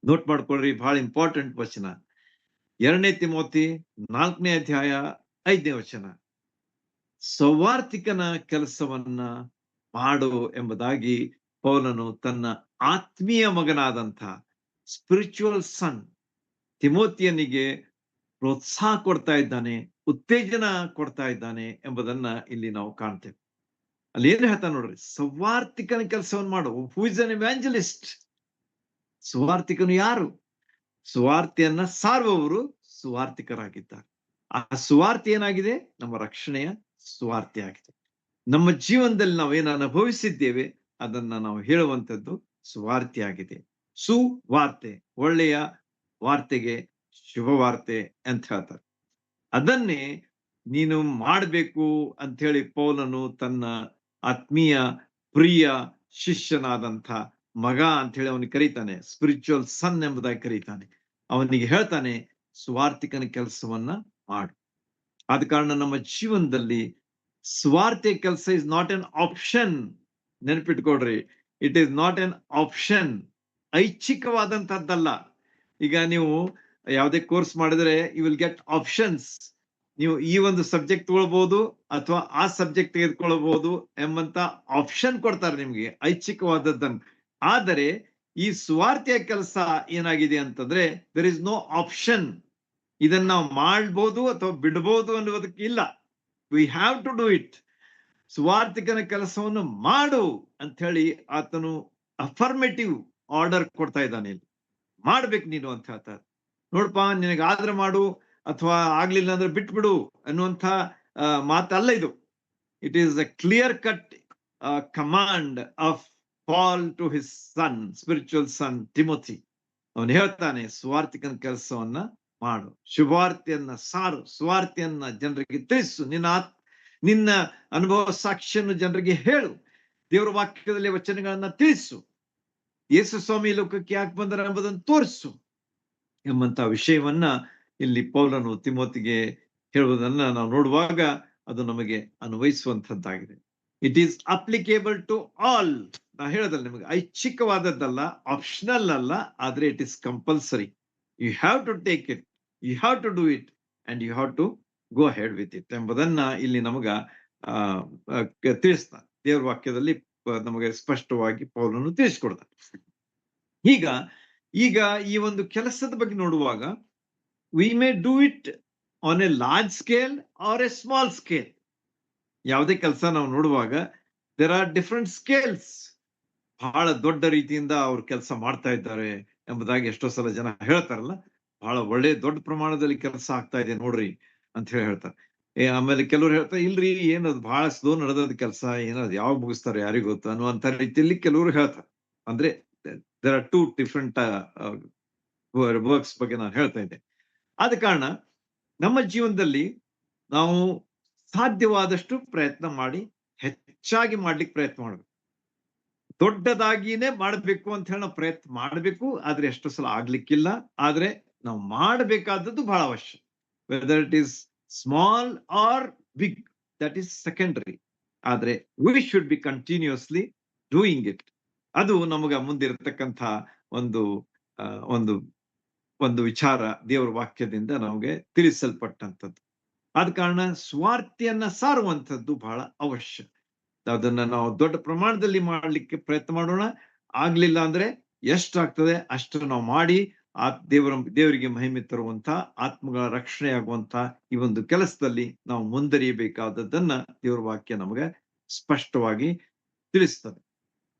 ನೋಟ್ ಮಾಡ್ಕೊಳ್ರಿ, ಬಹಳ ಇಂಪಾರ್ಟೆಂಟ್ ವಚನ. 2ನೇ ತಿಮೋತಿ 4ನೇ ಅಧ್ಯಾಯ 5ನೇ ವಚನ. ಸುವಾರ್ತಿಕನ ಕೆಲಸವನ್ನ ಮಾಡು ಎಂಬುದಾಗಿ ಪೌಲನು ತನ್ನ ಆತ್ಮೀಯ ಮಗನಾದಂಥ ಸ್ಪಿರಿಚುವಲ್ ಸನ್ ತಿಮೋತಿಯನಿಗೆ ಪ್ರೋತ್ಸಾಹ ಕೊಡ್ತಾ ಇದ್ದಾನೆ, ಉತ್ತೇಜನ ಕೊಡ್ತಾ ಇದ್ದಾನೆ ಎಂಬುದನ್ನ ಇಲ್ಲಿ ನಾವು ಕಾಣ್ತೇವೆ. ಅಲ್ಲಿ ಏನ್ ಹೇಳ್ತಾ ನೋಡ್ರಿ, ಸುವಾರ್ತಿಕನ ಕೆಲಸವನ್ನು ಮಾಡು. Who is an ಎವಾಂಜಲಿಸ್ಟ್? ಸುವಾರ್ತಿಕನು ಯಾರು? ಸುವಾರ್ತೆಯನ್ನ ಸಾರುವವರು ಸುವಾರ್ತಿಕರಾಗಿದ್ದಾರೆ. ಆ ಸುವಾರ್ತೆ ಏನಾಗಿದೆ? ನಮ್ಮ ರಕ್ಷಣೆಯ ಸುವಾರ್ತೆ ಆಗಿದೆ. ನಮ್ಮ ಜೀವನದಲ್ಲಿ ನಾವೇನು ಅನುಭವಿಸಿದ್ದೇವೆ ಅದನ್ನ ನಾವು ಹೇಳುವಂಥದ್ದು ಸುವಾರ್ತೆ ಆಗಿದೆ. ಸುವಾರ್ತೆ, ಒಳ್ಳೆಯ ವಾರ್ತೆಗೆ ಶುಭವಾರ್ತೆ ಅಂತ ಹೇಳ್ತಾರೆ. ಅದನ್ನೇ ನೀನು ಮಾಡಬೇಕು ಅಂತ ಹೇಳಿ ಪೌಲನು ತನ್ನ ಆತ್ಮೀಯ ಪ್ರಿಯ ಶಿಷ್ಯನಾದಂಥ ಮಗ ಅಂತ ಹೇಳಿ ಅವನಿಗೆ ಕರೀತಾನೆ. ಸ್ಪಿರಿಚುವಲ್ ಸನ್ ಎಂಬುದಾಗಿ ಕರೀತಾನೆ. ಅವನಿಗೆ ಹೇಳ್ತಾನೆ, ಸುವಾರ್ತಿಕನ ಕೆಲಸವನ್ನ ಮಾಡು. ಆದ ಕಾರಣ ನಮ್ಮ ಜೀವನದಲ್ಲಿ ಸ್ವಾರ್ಥ ಕೆಲಸ ಇಸ್ ನಾಟ್ ಎನ್ ಆಪ್ಷನ್. ನೆನಪಿಟ್ಕೊಡ್ರಿ, it is not an option. ಐಚ್ಛಿಕವಾದಂತಹದ್ದಲ್ಲ. ಈಗ ನೀವು ಯಾವುದೇ ಕೋರ್ಸ್ ಮಾಡಿದ್ರೆ ಯು ವಿಲ್ ಗೆಟ್ ಆಪ್ಷನ್ಸ್. ನೀವು ಈ ಒಂದು ಸಬ್ಜೆಕ್ಟ್ ತಗೊಳ್ಬಹುದು ಅಥವಾ ಆ ಸಬ್ಜೆಕ್ಟ್ ತೆಗೆದುಕೊಳ್ಳಬಹುದು ಎಂಬಂತ ಆಪ್ಷನ್ ಕೊಡ್ತಾರೆ ನಿಮ್ಗೆ, ಐಚ್ಛಿಕವಾದದ್ದನ್ನು. ಆದರೆ ಈ ಸ್ವಾರ್ಥಿಯ ಕೆಲಸ ಏನಾಗಿದೆ ಅಂತಂದ್ರೆ, ದರ್ ಇಸ್ ನೋ ಆಪ್ಷನ್. ಇದನ್ನ ನಾವು ಮಾಡ್ಬೋದು ಅಥವಾ ಬಿಡ್ಬೋದು ಅನ್ನುವುದಕ್ಕೆ ಇಲ್ಲ. We have to do it. ಸುವಾರ್ತಿಕನ ಕೆಲಸವನ್ನು ಮಾಡು ಅಂತ ಹೇಳಿ ಆತನು ಅಫರ್ಮೇಟಿವ್ ಆರ್ಡರ್ ಕೊಡ್ತಾ ಇದ್ದಾನೆ. ಇಲ್ಲಿ ಮಾಡ್ಬೇಕು ನೀನು ಅಂತ ಹೇಳ್ತಾರೆ. ನೋಡ್ಪಾ, ನಿನಗಾದ್ರೆ ಮಾಡು ಅಥವಾ ಆಗ್ಲಿಲ್ಲ ಅಂದ್ರೆ ಬಿಟ್ಬಿಡು ಅನ್ನುವಂಥ ಮಾತಲ್ಲ ಇದು. It is a clear cut command of Paul to his son, spiritual son Timothy. ಅವನು ಹೇಳ್ತಾನೆ, ಸ್ವಾರ್ಥಿಕನ ಕೆಲಸವನ್ನ ಮಾಡು, ಶುಭವಾರ್ತೆಯನ್ನ ಸಾರು, ಸ್ವಾರ್ಥಿಯನ್ನ ಜನರಿಗೆ ತಿಳಿಸು, ನಿನ್ನ ಅನುಭವ ಸಾಕ್ಷಿಯನ್ನು ಜನರಿಗೆ ಹೇಳು, ದೇವರ ವಾಕ್ಯದಲ್ಲಿ ವಚನಗಳನ್ನ ತಿಳಿಸು, ಯೇಸು ಸ್ವಾಮಿ ಲೋಕಕ್ಕೆ ಯಾಕೆ ಬಂದರ ಎಂಬುದನ್ನು ತೋರಿಸು ಎಂಬಂತ ವಿಷಯವನ್ನ ಇಲ್ಲಿ ಪೌಲನು ತಿಮೋತಿಗೆ ಹೇಳುವುದನ್ನ ನಾವು ನೋಡುವಾಗ ಅದು ನಮಗೆ ಅನ್ವಯಿಸುವಂತದ್ದಾಗಿದೆ. It is applicable to all. ನಾ ಹೇಳೋದಲ್ಲ ನಿಮಗೆ, ಐಚ್ಛಿಕವಾದದ್ದಲ್ಲ, ಆಪ್ಷನಲ್ ಅಲ್ಲ, ಆದ್ರೆ it is compulsory. You have to take it, you have to do it and you have to go head with it ಎಂಬುದನ್ನ ಇಲ್ಲಿ ನಮಗ ತಿಳಿಸ್ತಾನೆ. ದೇವರ ವಾಕ್ಯದಲ್ಲಿ ನಮಗೆ ಸ್ಪಷ್ಟವಾಗಿ ಪೌಲನು ತಿಳಿಸ್ಕೊಡ್ತಾನೆ. ಈಗ ಈ ಒಂದು ಕೆಲಸದ ಬಗ್ಗೆ ನೋಡುವಾಗ, we may do it on a large scale or a small scale. ಯಾವುದೇ ಕೆಲಸ ನಾವು ನೋಡುವಾಗ ದೇರ್ ಆರ್ ಡಿಫರೆಂಟ್ ಸ್ಕೇಲ್ಸ್. ಬಹಳ ದೊಡ್ಡ ರೀತಿಯಿಂದ ಅವ್ರು ಕೆಲಸ ಮಾಡ್ತಾ ಇದ್ದಾರೆ ಎಂಬುದಾಗಿ ಎಷ್ಟೋ ಸಲ ಜನ ಹೇಳ್ತಾರಲ್ಲ, ಬಹಳ ಒಳ್ಳೆ ದೊಡ್ಡ ಪ್ರಮಾಣದಲ್ಲಿ ಕೆಲಸ ಆಗ್ತಾ ಇದೆ ನೋಡ್ರಿ ಅಂತ ಹೇಳ್ತಾರೆ. ಆಮೇಲೆ ಕೆಲವರು ಹೇಳ್ತಾರೆ, ಇಲ್ರಿ ಏನದು ಬಹಳ ಸ್ಲೋ ನಡೆದದ ಕೆಲಸ, ಏನದು ಯಾವಾಗ ಮುಗಿಸ್ತಾರೆ ಯಾರಿಗೂ ಗೊತ್ತು ಅನ್ನುವಂತ ರೀತಿಯಲ್ಲಿ ಕೆಲವರು ಹೇಳ್ತಾರೆ. ಅಂದ್ರೆ there are two different works ಬಗ್ಗೆ ನಾನು ಹೇಳ್ತಾ ಇದ್ದೆ. ಆದ ಕಾರಣ ನಮ್ಮ ಜೀವನದಲ್ಲಿ ನಾವು ಸಾಧ್ಯವಾದಷ್ಟು ಪ್ರಯತ್ನ ಮಾಡಿ ಹೆಚ್ಚಾಗಿ ಮಾಡ್ಲಿಕ್ಕೆ ಪ್ರಯತ್ನ ಮಾಡಬೇಕು. ದೊಡ್ಡದಾಗಿನೇ ಮಾಡಬೇಕು ಅಂತ ಹೇಳಿ ನಾವು ಪ್ರಯತ್ನ ಮಾಡಬೇಕು, ಆದ್ರೆ ಎಷ್ಟು ಸಲ ಆಗ್ಲಿಕ್ಕಿಲ್ಲ. ಆದ್ರೆ ನಾವು ಮಾಡಬೇಕಾದದ್ದು ಬಹಳ ಅವಶ್ಯ. Whether it is small or big, that is secondary. ಆದ್ರೆ we should be continuously doing it. ಅದು ನಮಗ ಮುಂದಿರತಕ್ಕಂಥ ಒಂದು ಒಂದು ಒಂದು ವಿಚಾರ ದೇವರ ವಾಕ್ಯದಿಂದ ನಮಗೆ ತಿಳಿಸಲ್ಪಟ್ಟಂಥದ್ದು. ಆದ ಕಾರಣ ಸ್ವಾರ್ಥಿಯನ್ನ ಸಾರುವಂಥದ್ದು ಬಹಳ ಅವಶ್ಯ. ಅದನ್ನ ನಾವು ದೊಡ್ಡ ಪ್ರಮಾಣದಲ್ಲಿ ಮಾಡ್ಲಿಕ್ಕೆ ಪ್ರಯತ್ನ ಮಾಡೋಣ. ಆಗ್ಲಿಲ್ಲ ಅಂದ್ರೆ ಎಷ್ಟಾಗ್ತದೆ ಅಷ್ಟು ನಾವು ಮಾಡಿ ದೇವರಿಗೆ ಮಹಿಮೆ ತರುವಂತ, ಆತ್ಮಗಳ ರಕ್ಷಣೆ ಆಗುವಂತ ಈ ಒಂದು ಕೆಲಸದಲ್ಲಿ ನಾವು ಮುಂದರಿಯಬೇಕಾದದ್ದನ್ನ ದೇವರ ವಾಕ್ಯ ನಮಗೆ ಸ್ಪಷ್ಟವಾಗಿ ತಿಳಿಸ್ತದೆ.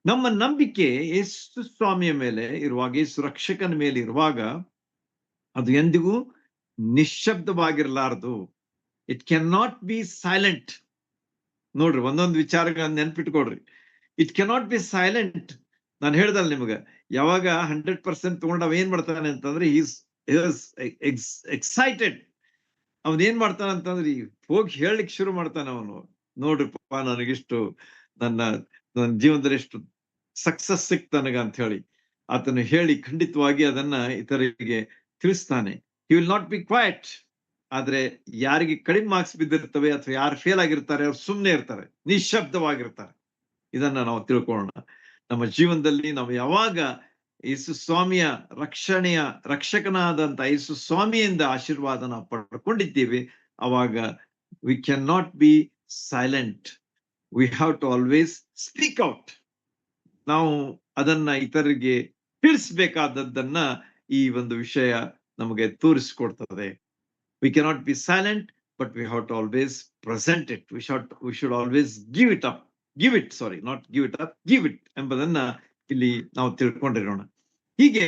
ನಮ್ಮ ನಂಬಿಕೆ ಯೇಸು ಸ್ವಾಮಿಯ ಮೇಲೆ ಇರುವಾಗ, ಯೇಸು ರಕ್ಷಕನ ಮೇಲೆ ಇರುವಾಗ ಅದು ಎಂದಿಗೂ ನಿಶ್ಶಬ್ದವಾಗಿರಲಾರದು. It can not be silent. ನೋಡ್ರಿ, ಒಂದೊಂದು ವಿಚಾರಗಳನ್ನ ನೆನ್ಪಿಟ್ಕೊಡ್ರಿ. It cannot be silent. ನಾನು ಹೇಳ್ದಲ್ಲ ನಿಮ್ಗೆ, ಯಾವಾಗ 100% ತಗೊಂಡು ಅವ ಏನ್ ಮಾಡ್ತಾನೆ ಅಂತಂದ್ರೆ ಎಕ್ಸೈಟೆಡ್. ಅವನ್ ಏನ್ ಮಾಡ್ತಾನೆ ಅಂತಂದ್ರೆ ಹೋಗಿ ಹೇಳಲಿಕ್ಕೆ ಶುರು ಮಾಡ್ತಾನೆ ಅವನು. ನೋಡ್ರಿಪ್ಪ, ನನಗಿಷ್ಟು ನನ್ನ ಜೀವನದಲ್ಲಿ ಎಷ್ಟು ಸಕ್ಸಸ್ ಸಿಕ್ತ ನನಗ ಅಂತ ಹೇಳಿ ಆತನು ಹೇಳಿ ಖಂಡಿತವಾಗಿ ಅದನ್ನ ಇತರರಿಗೆ ತಿಳಿಸ್ತಾನೆ. He will not be quiet. ಆದ್ರೆ ಯಾರಿಗೆ ಕಡಿಮೆ ಮಾರ್ಕ್ಸ್ ಬಿದ್ದಿರ್ತವೆ ಅಥವಾ ಯಾರು ಫೇಲ್ ಆಗಿರ್ತಾರೆ ಅವ್ರು ಸುಮ್ಮನೆ ಇರ್ತಾರೆ, ನಿಶ್ಶಬ್ದವಾಗಿರ್ತಾರೆ. ಇದನ್ನ ನಾವು ತಿಳ್ಕೊಳ್ಳೋಣ. ನಮ್ಮ ಜೀವನದಲ್ಲಿ ನಾವು ಯಾವಾಗ ಯೇಸು ಸ್ವಾಮಿಯ ರಕ್ಷಕನಾದಂತ ಯೇಸು ಸ್ವಾಮಿಯಿಂದ ಆಶೀರ್ವಾದ ನಾವು ಪಡ್ಕೊಂಡಿದ್ದೀವಿ, ಅವಾಗ we can not be silent. We have to always speak out. ನಾವು ಅದನ್ನ ಇತರರಿಗೆ ತಿಳಿಸ್ಬೇಕಾದದ್ದನ್ನ ಈ ಒಂದು ವಿಷಯ ನಮಗೆ ತೋರಿಸಿಕೊಡ್ತದೆ. We cannot be silent, but we have to always present it. We should always give it up. Give it ಎಂಬುದನ್ನ ಇಲ್ಲಿ ನಾವು ತಿಳ್ಕೊಂಡಿರೋಣ. ಹೀಗೆ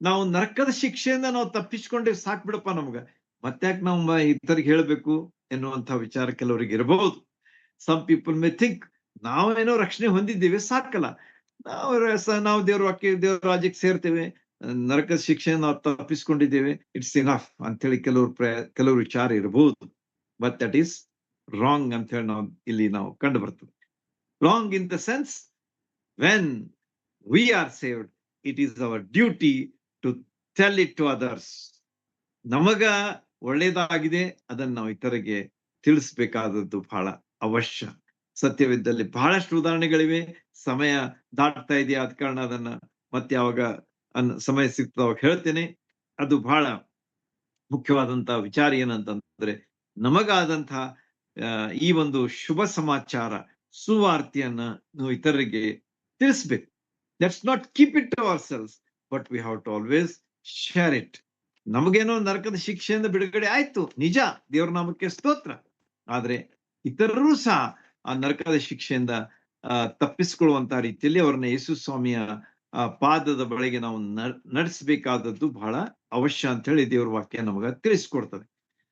ನಾವು ನರಕದ ಶಿಕ್ಷೆಯಿಂದ ನಾವು ತಪ್ಪಿಸ್ಕೊಂಡ್ರೆ ಸಾಕ್ ಬಿಡಪ್ಪ ನಮ್ಗ, ಮತ್ತ್ಯಾಕ್ ನಾವು ಇತರಿಗೆ ಹೇಳ್ಬೇಕು ಎನ್ನುವಂತ ವಿಚಾರ ಕೆಲವರಿಗೆ ಇರಬಹುದು. ಸಮ್ ಪೀಪಲ್ ಮೇ ಥಿಂಕ್ ನಾವೇನೋ ರಕ್ಷಣೆ ಹೊಂದಿದ್ದೀವಿ, ಸಾಕಲ್ಲ, ನಾವು ದೇವ್ರ ರಾಜ್ಯಕ್ಕೆ ಸೇರ್ತೇವೆ, ನರಕದ ಶಿಕ್ಷೆಯನ್ನು ನಾವು ತಪ್ಪಿಸ್ಕೊಂಡಿದ್ದೇವೆ, ಇಟ್ಸ್ ಇನಫ್ ಅಂತ ಹೇಳಿ ಕೆಲವರು ವಿಚಾರ ಇರಬಹುದು. ಬಟ್ ದಟ್ ಈಸ್ ರಾಂಗ್ ಅಂತ ಹೇಳಿ ಇಲ್ಲಿ ನಾವು ಕಂಡು ಬರ್ತದೆ. Wrong in the sense, when we are saved, it is our duty to tell it to others. ನಮಗ ಒಳ್ಳೇದಾಗಿದೆ, ಅದನ್ನ ನಾವು ಇತರಿಗೆ ತಿಳಿಸ್ಬೇಕಾದದ್ದು ಬಹಳ ಅವಶ್ಯ. ಸತ್ಯವಿದ್ದಲ್ಲಿ ಬಹಳಷ್ಟು ಉದಾಹರಣೆಗಳಿವೆ. ಸಮಯ ದಾಟ್ತಾ ಇದೆಯಾ, ಆದ ಕಾರಣ ಅದನ್ನ ಮತ್ತೆ ಯಾವಾಗ ಸಮಯ ಸಿಗ್ತದಾಗ ಹೇಳ್ತೇನೆ. ಅದು ಬಹಳ ಮುಖ್ಯವಾದಂತಹ ವಿಚಾರ ಏನಂತಂದ್ರೆ, ನಮಗಾದಂತಹ ಈ ಒಂದು ಶುಭ ಸಮಾಚಾರ, ಸುವಾರ್ತೆಯನ್ನ ನಾವು ಇತರರಿಗೆ ತಿಳಿಸ್ಬೇಕು. Let's not keep it to our cells, but we have to always share it. ನಮಗೇನೋ ನರಕದ ಶಿಕ್ಷೆಯಿಂದ ಬಿಡುಗಡೆ ಆಯ್ತು, ನಿಜ, ದೇವರ ನಾಮಕ್ಕೆ ಸ್ತೋತ್ರ. ಆದ್ರೆ ಇತರರು ಸಹ ಆ ನರಕದ ಶಿಕ್ಷೆಯಿಂದ ತಪ್ಪಿಸಿಕೊಳ್ಳುವಂತಹ ರೀತಿಯಲ್ಲಿ ಅವ್ರನ್ನ ಯೇಸು ಸ್ವಾಮಿಯ ಪಾದದ ಬಳಿಗೆ ನಾವು ನಡೆಸಬೇಕಾದದ್ದು ಬಹಳ ಅವಶ್ಯ ಅಂತ ಹೇಳಿ ದೇವರ ವಾಕ್ಯ ನಮಗ ತಿಳಿಸ್ಕೊಡ್ತದೆ.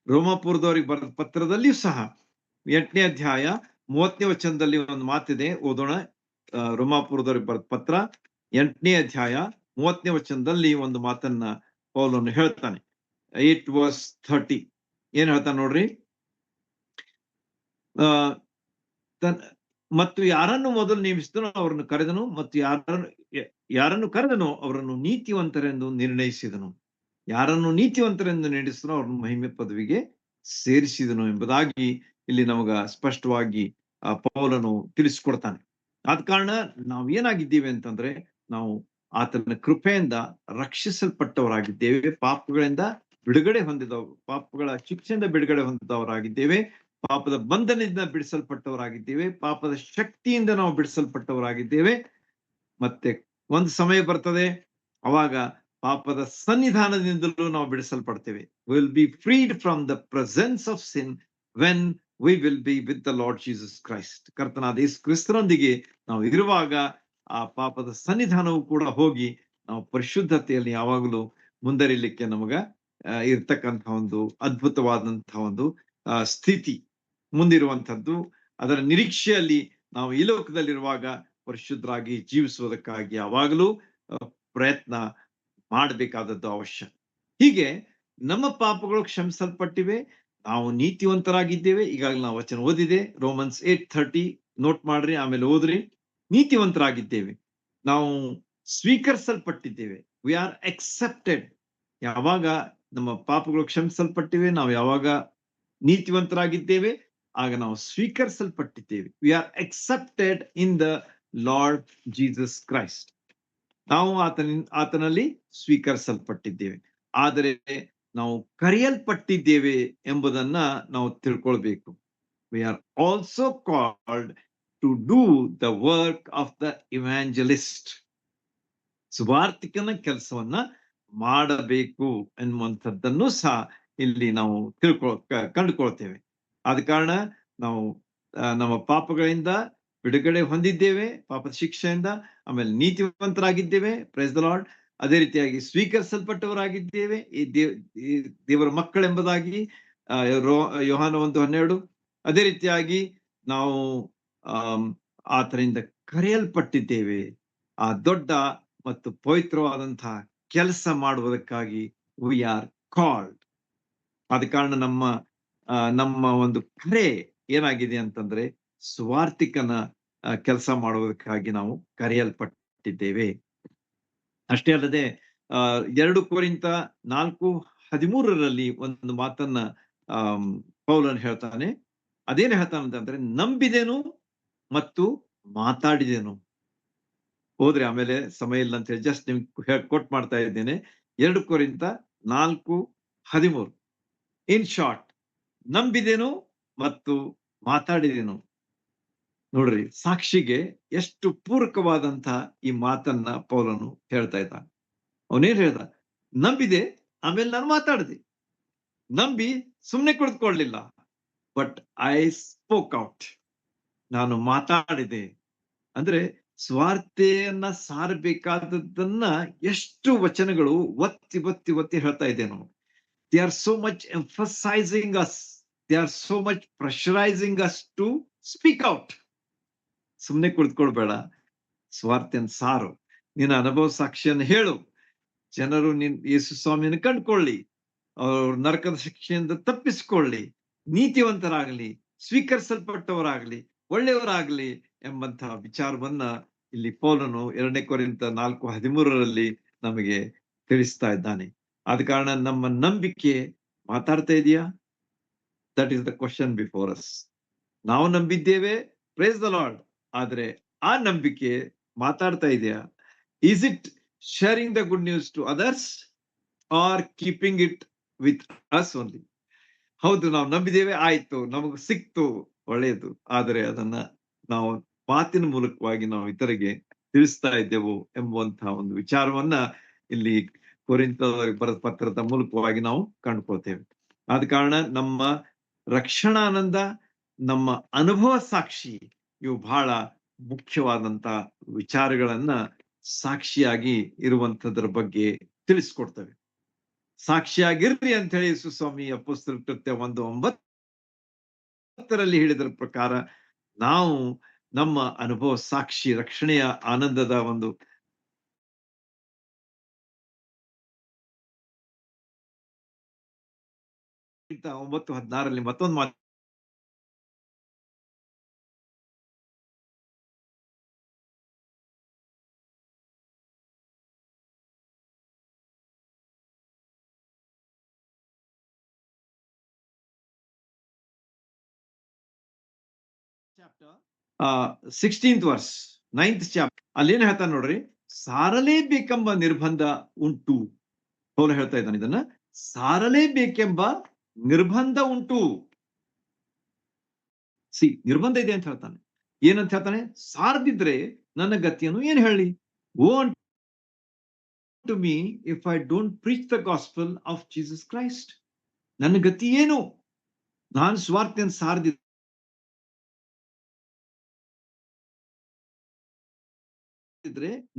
ರೋಮಾಪುರದವ್ರಿಗೆ ಬರೆದ ಪತ್ರದಲ್ಲಿಯೂ ಸಹ 8ನೇ ಅಧ್ಯಾಯ 30ನೇ ವಚನದಲ್ಲಿ ಒಂದು ಮಾತಿದೆ, ಓದೋಣ. ರೋಮಾಪುರದವ್ರಿಗೆ ಬರೆದ ಪತ್ರ 8ನೇ ಅಧ್ಯಾಯ 30ನೇ ವಚನದಲ್ಲಿ ಒಂದು ಮಾತನ್ನ ಪೌಲನು ಹೇಳ್ತಾನೆ. 8:30 ಏನ್ ಹೇಳ್ತಾನೆ ನೋಡ್ರಿ. ಮತ್ತು ಯಾರನ್ನು ಮೊದಲು ನೇಮಿಸಿದನೋ ಅವರನ್ನು ಕರೆದನು, ಮತ್ತು ಯಾರನ್ನು ಕರೆದನೋ ಅವರನ್ನು ನೀತಿವಂತರೆಂದು ನಿರ್ಣಯಿಸಿದನು. ಯಾರನ್ನು ನೀತಿವಂತರೆಂದು ನಿರ್ಣಯಿಸಿದನೋ ಅವರನ್ನು ಮಹಿಮೆ ಪದವಿಗೆ ಸೇರಿಸಿದನು ಎಂಬುದಾಗಿ ಇಲ್ಲಿ ನಮಗ ಸ್ಪಷ್ಟವಾಗಿ ಪೌಲನು ತಿಳಿಸ್ಕೊಡ್ತಾನೆ. ಆದ ಕಾರಣ ನಾವು ಏನಾಗಿದ್ದೀವಿ ಅಂತಂದ್ರೆ, ನಾವು ಆತನ ಕೃಪೆಯಿಂದ ರಕ್ಷಿಸಲ್ಪಟ್ಟವರಾಗಿದ್ದೇವೆ, ಪಾಪಗಳಿಂದ ಬಿಡುಗಡೆ ಹೊಂದಿದವರು, ಪಾಪಗಳ ಶಿಕ್ಷೆಯಿಂದ ಬಿಡುಗಡೆ ಹೊಂದಿದವರಾಗಿದ್ದೇವೆ, ಪಾಪದ ಬಂಧನದಿಂದ ಬಿಡಿಸಲ್ಪಟ್ಟವರಾಗಿದ್ದೇವೆ, ಪಾಪದ ಶಕ್ತಿಯಿಂದ ನಾವು ಬಿಡಿಸಲ್ಪಟ್ಟವರಾಗಿದ್ದೇವೆ. ಮತ್ತೆ ಒಂದು ಸಮಯ ಬರ್ತದೆ, ಅವಾಗ ಪಾಪದ ಸನ್ನಿಧಾನದಿಂದಲೂ ನಾವು ಬಿಡಿಸಲ್ಪಡ್ತೇವೆ. Will be freed from the presence of sin when we will be with the lord Jesus Christ. ಕರ್ತನಾದ ಯೇಸು ಕ್ರಿಸ್ತನೊಂದಿಗೆ ನಾವು ಇರುವಾಗ ಆ ಪಾಪದ ಸನ್ನಿಧಾನವು ಕೂಡ ಹೋಗಿ ನಾವು ಪರಿಶುದ್ಧತೆಯಲ್ಲಿ ಯಾವಾಗಲೂ ಮುಂದರಿಲಿಕ್ಕೆ ನಮಗ ಇರ್ತಕ್ಕಂಥ ಒಂದು ಅದ್ಭುತವಾದಂತಹ ಒಂದು ಸ್ಥಿತಿ ಮುಂದಿರುವಂಥದ್ದು. ಅದರ ನಿರೀಕ್ಷೆಯಲ್ಲಿ ನಾವು ಈ ಲೋಕದಲ್ಲಿರುವಾಗ ಪರಿಶುದ್ಧರಾಗಿ ಜೀವಿಸುವುದಕ್ಕಾಗಿ ಯಾವಾಗಲೂ ಪ್ರಯತ್ನ ಮಾಡಬೇಕಾದದ್ದು ಅವಶ್ಯ. ಹೀಗೆ ನಮ್ಮ ಪಾಪಗಳು ಕ್ಷಮಿಸಲ್ಪಟ್ಟಿವೆ, ನಾವು ನೀತಿವಂತರಾಗಿದ್ದೇವೆ. ಈಗಾಗಲೇ ನಾವು ವಚನ ಓದಿದೆ, ರೋಮನ್ಸ್ 8:30 ನೋಟ್ ಮಾಡ್ರಿ, ಆಮೇಲೆ ಓದ್ರಿ. ನೀತಿವಂತರಾಗಿದ್ದೇವೆ, ನಾವು ಸ್ವೀಕರಿಸಲ್ಪಟ್ಟಿದ್ದೇವೆ. We are accepted. ಯಾವಾಗ ನಮ್ಮ ಪಾಪಗಳು ಕ್ಷಮಿಸಲ್ಪಟ್ಟಿವೆ, ನಾವು ಯಾವಾಗ ನೀತಿವಂತರಾಗಿದ್ದೇವೆ, ಆಗ ನಾವು ಸ್ವೀಕರಿಸಲ್ಪಟ್ಟಿದ್ದೇವೆ. We are accepted in the lord Jesus Christ. ನಾವು ಆತನಲ್ಲಿ ಸ್ವೀಕರಿಸಲ್ಪಟ್ಟಿದ್ದೇವೆ. ಆದರೆ ನಾವು ಕರೆಯಲ್ಪಟ್ಟಿದ್ದೇವೆ ಎಂಬುದನ್ನ ನಾವು ತಿಳ್ಕೊಳ್ಬೇಕು. We are also called to do the work of the evangelist. ಸುವಾರ್ತಿಕನ ಕೆಲಸವನ್ನ ಮಾಡಬೇಕು ಎನ್ನುವಂಥದ್ದನ್ನು ಸಹ ಇಲ್ಲಿ ನಾವು ಕಂಡುಕೊಳ್ತೇವೆ. ಆದ ಕಾರಣ ನಾವು ನಮ್ಮ ಪಾಪಗಳಿಂದ ಬಿಡುಗಡೆ ಹೊಂದಿದ್ದೇವೆ, ಪಾಪದ ಶಿಕ್ಷೆಯಿಂದ. ಆಮೇಲೆ ನೀತಿವಂತರಾಗಿದ್ದೇವೆ, ಪ್ರೈಸ್ ದ ಲಾರ್ಡ್. ಅದೇ ರೀತಿಯಾಗಿ ಸ್ವೀಕರಿಸಲ್ಪಟ್ಟವರಾಗಿದ್ದೇವೆ, ಈ ದೇವರ ಮಕ್ಕಳೆಂಬುದಾಗಿ ಯೋಹಾನ 1:12. ಅದೇ ರೀತಿಯಾಗಿ ನಾವು ಆತನಿಂದ ಕರೆಯಲ್ಪಟ್ಟಿದ್ದೇವೆ, ಆ ದೊಡ್ಡ ಮತ್ತು ಪವಿತ್ರವಾದಂತಹ ಕೆಲಸ ಮಾಡುವುದಕ್ಕಾಗಿ ವಿ ಆರ್ ಕಾಲ್ಡ್. ಆದ ಕಾರಣ ನಮ್ಮ ಒಂದು ಕರೆ ಏನಾಗಿದೆ ಅಂತಂದ್ರೆ, ಸುವಾರ್ತಿಕನ ಕೆಲಸ ಮಾಡುವುದಕ್ಕಾಗಿ ನಾವು ಕರೆಯಲ್ಪಟ್ಟಿದ್ದೇವೆ. ಅಷ್ಟೇ ಅಲ್ಲದೆ 2 ಕೊರಿಂಥ 4:13 ಒಂದು ಮಾತನ್ನ ಪೌಲನು ಹೇಳ್ತಾನೆ. ಅದೇನು ಹೇಳ್ತಾನಂತಂದ್ರೆ, ನಂಬಿದೆನು ಮತ್ತು ಮಾತಾಡಿದೆನು. ಹೋದ್ರೆ ಆಮೇಲೆ ಸಮಯ ಇಲ್ಲ ಅಂತ ಹೇಳಿ ಜಸ್ಟ್ ನಿಮ್ಗೆ ಕೋಟ್ ಮಾಡ್ತಾ ಇದ್ದೇನೆ. 2 ಕೊರಿಂಥ 4:13. ಇನ್ ಶಾರ್ಟ್, ನಂಬಿದೆನು ಮತ್ತು ಮಾತಾಡಿದೆನು. ನೋಡ್ರಿ, ಸಾಕ್ಷಿಗೆ ಎಷ್ಟು ಪೂರಕವಾದಂತಹ ಈ ಮಾತನ್ನ ಪೌಲನು ಹೇಳ್ತಾ ಇದ್ದಾನೆ. ಅವನೇನ್ ಹೇಳ್ದ? ನಂಬಿದೆ, ಆಮೇಲೆ ನಾನು ಮಾತಾಡಿದೆ. ನಂಬಿ ಸುಮ್ಮನೆ ಕುಳಿತುಕೊಳ್ಳಲಿಲ್ಲ, ಬಟ್ ಐ ಸ್ಪೋಕ್ ಔಟ್. ನಾನು ಮಾತಾಡಿದೆ. ಅಂದ್ರೆ ಸ್ವಾರ್ಥೆಯನ್ನ ಸಾರಬೇಕಾದದ್ದನ್ನ ಎಷ್ಟು ವಚನಗಳು ಒತ್ತಿ ಒತ್ತಿ ಒತ್ತಿ ಹೇಳ್ತಾ ಇದೆ ನಾವು. They are so much emphasising us, they are so much pressurising us to speak out. ಸುಮ್ಮನೆ ಕುಳಿತುಕೊಳ್ಬೇಡ, ಸ್ವಾರ್ಥೆಯನ್ನು ಸಾರು, ನಿನ್ನ ಅನುಭವ ಸಾಕ್ಷಿಯನ್ನು ಹೇಳು. ಜನರು ಯೇಸು ಸ್ವಾಮಿಯನ್ನು ಕಂಡುಕೊಳ್ಳಿ, ಅವರು ನರಕದ ಶಿಕ್ಷೆಯಿಂದ ತಪ್ಪಿಸಿಕೊಳ್ಳಿ, ನೀತಿವಂತರಾಗಲಿ, ಸ್ವೀಕರಿಸಲ್ಪಟ್ಟವರಾಗಲಿ, ಒಳ್ಳೆಯವರಾಗಲಿ ಎಂಬಂತಹ ವಿಚಾರವನ್ನ ಇಲ್ಲಿ ಪೌಲನು 2 ಕೊರಿಂಥ 4:13 ನಮಗೆ ತಿಳಿಸ್ತಾ ಇದ್ದಾನೆ. ಆದ ಕಾರಣ ನಮ್ಮ ನಂಬಿಕೆ ಮಾತಾಡ್ತಾ ಇದೆಯಾ? That is the question before us. ನಾವು ನಂಬಿದ್ದೇವೆ, ಪ್ರೈಸ್ ದ ಲಾರ್ಡ್. ಆದ್ರೆ ಆ ನಂಬಿಕೆ ಮಾತಾಡ್ತಾ ಇದೆಯಾ? Is it sharing the good news to others or keeping it with us only? ಹೌದು, ನಾವು ನಂಬಿದ್ದೇವೆ, ಆಯ್ತು, ನಮಗ್ ಸಿಕ್ತು, ಒಳ್ಳೆಯದು. ಆದರೆ ಅದನ್ನ ನಾವು ಮಾತಿನ ಮೂಲಕವಾಗಿ ನಾವು ಇತರಿಗೆ ತಿಳಿಸ್ತಾ ಇದ್ದೆವು ಎಂಬುವಂತಹ ಒಂದು ವಿಚಾರವನ್ನ ಇಲ್ಲಿ ಕೊರಿಂಥದವರಿಗೆ ಬರೆದ ಪತ್ರದ ಮೂಲಕವಾಗಿ ನಾವು ಕಂಡುಕೊಳ್ತೇವೆ. ಆದ ಕಾರಣ ನಮ್ಮ ರಕ್ಷಣಾನಂದ, ನಮ್ಮ ಅನುಭವ ಸಾಕ್ಷಿ, ಇವು ಬಹಳ ಮುಖ್ಯವಾದಂತ ವಿಚಾರಗಳನ್ನ ಸಾಕ್ಷಿಯಾಗಿ ಇರುವಂತದ್ರ ಬಗ್ಗೆ ತಿಳಿಸ್ಕೊಡ್ತವೆ. ಸಾಕ್ಷಿಯಾಗಿರ್ರಿ ಅಂತ ಹೇಳಿ ಯೇಸುಸ್ವಾಮಿ ಅಪೊಸ್ತಲರ ಕೃತ್ಯ 1:9 ಹೇಳಿದ್ರ ಪ್ರಕಾರ ನಾವು ನಮ್ಮ ಅನುಭವ ಸಾಕ್ಷಿ, ರಕ್ಷಣೆಯ ಆನಂದದ ಒಂದು 9:16 ಮತ್ತೊಂದು ಮಾತು chapter 16th verse 9th chapter ಅಲ್ಲಿ ಏನ್ ಹೇಳ್ತಾನೆ ನೋಡ್ರಿ, ಸಾರಲೇಬೇಕೆಂಬ ನಿರ್ಬಂಧ ಉಂಟು. ಪೌಲ ಹೇಳ್ತಾ ಇದ್ದಾನೆ, ಇದನ್ನ ಸಾರಲೇಬೇಕೆಂಬ ನಿರ್ಬಂಧ ಉಂಟು. ನಿರ್ಬಂಧ ಇದೆ ಅಂತ ಹೇಳ್ತಾನೆ. ಏನಂತ ಹೇಳ್ತಾನೆ? ಸಾರದಿದ್ರೆ ನನ್ನ ಗತಿಯನ್ನು ಏನ್ ಹೇಳಿ? Woe to me if I don't preach the gospel of Jesus Christ. ನನ್ನ ಗತಿ ಏನು? ನಾನು ಸ್ವಾರ್ಥೆಯನ್ನು ಸಾರದಿದ್ರೆ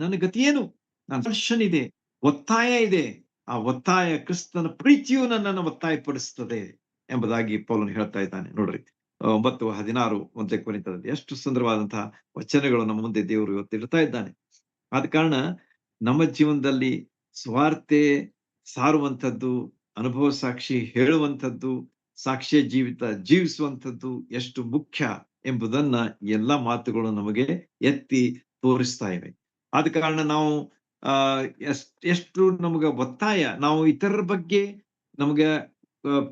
ನನ್ನ ಗತಿ ಏನು? ನನ್ನ ಇದೆ, ಒತ್ತಾಯ ಇದೆ. ಆ ಒತ್ತಾಯ, ಕ್ರಿಸ್ತನ ಪ್ರೀತಿಯು ನನ್ನನ್ನು ಒತ್ತಾಯಪಡಿಸ್ತದೆ ಎಂಬುದಾಗಿ ಪೌಲನು ಹೇಳ್ತಾ ಇದ್ದಾನೆ. ನೋಡ್ರಿ, 9:16 1 ಕೊರಿಂಥದಲ್ಲಿ ಎಷ್ಟು ಸುಂದರವಾದಂತಹ ವಚನಗಳು ನಮ್ಮ ಮುಂದೆ ದೇವರು ಇವತ್ತು ಇಡ್ತಾ ಇದ್ದಾನೆ. ಆದ ಕಾರಣ ನಮ್ಮ ಜೀವನದಲ್ಲಿ ಸ್ವಾರ್ಥೆ ಸಾರುವಂಥದ್ದು, ಅನುಭವ ಸಾಕ್ಷಿ ಹೇಳುವಂಥದ್ದು, ಸಾಕ್ಷ್ಯ ಜೀವಿತ ಜೀವಿಸುವಂಥದ್ದು ಎಷ್ಟು ಮುಖ್ಯ ಎಂಬುದನ್ನ ಎಲ್ಲಾ ಮಾತುಗಳು ನಮಗೆ ಎತ್ತಿ ತೋರಿಸ್ತಾ ಇವೆ. ಆದ ಕಾರಣ ನಾವು ಆ ಎಷ್ಟು ನಮಗ ಒತ್ತಾಯ, ನಾವು ಇತರರ ಬಗ್ಗೆ ನಮಗೆ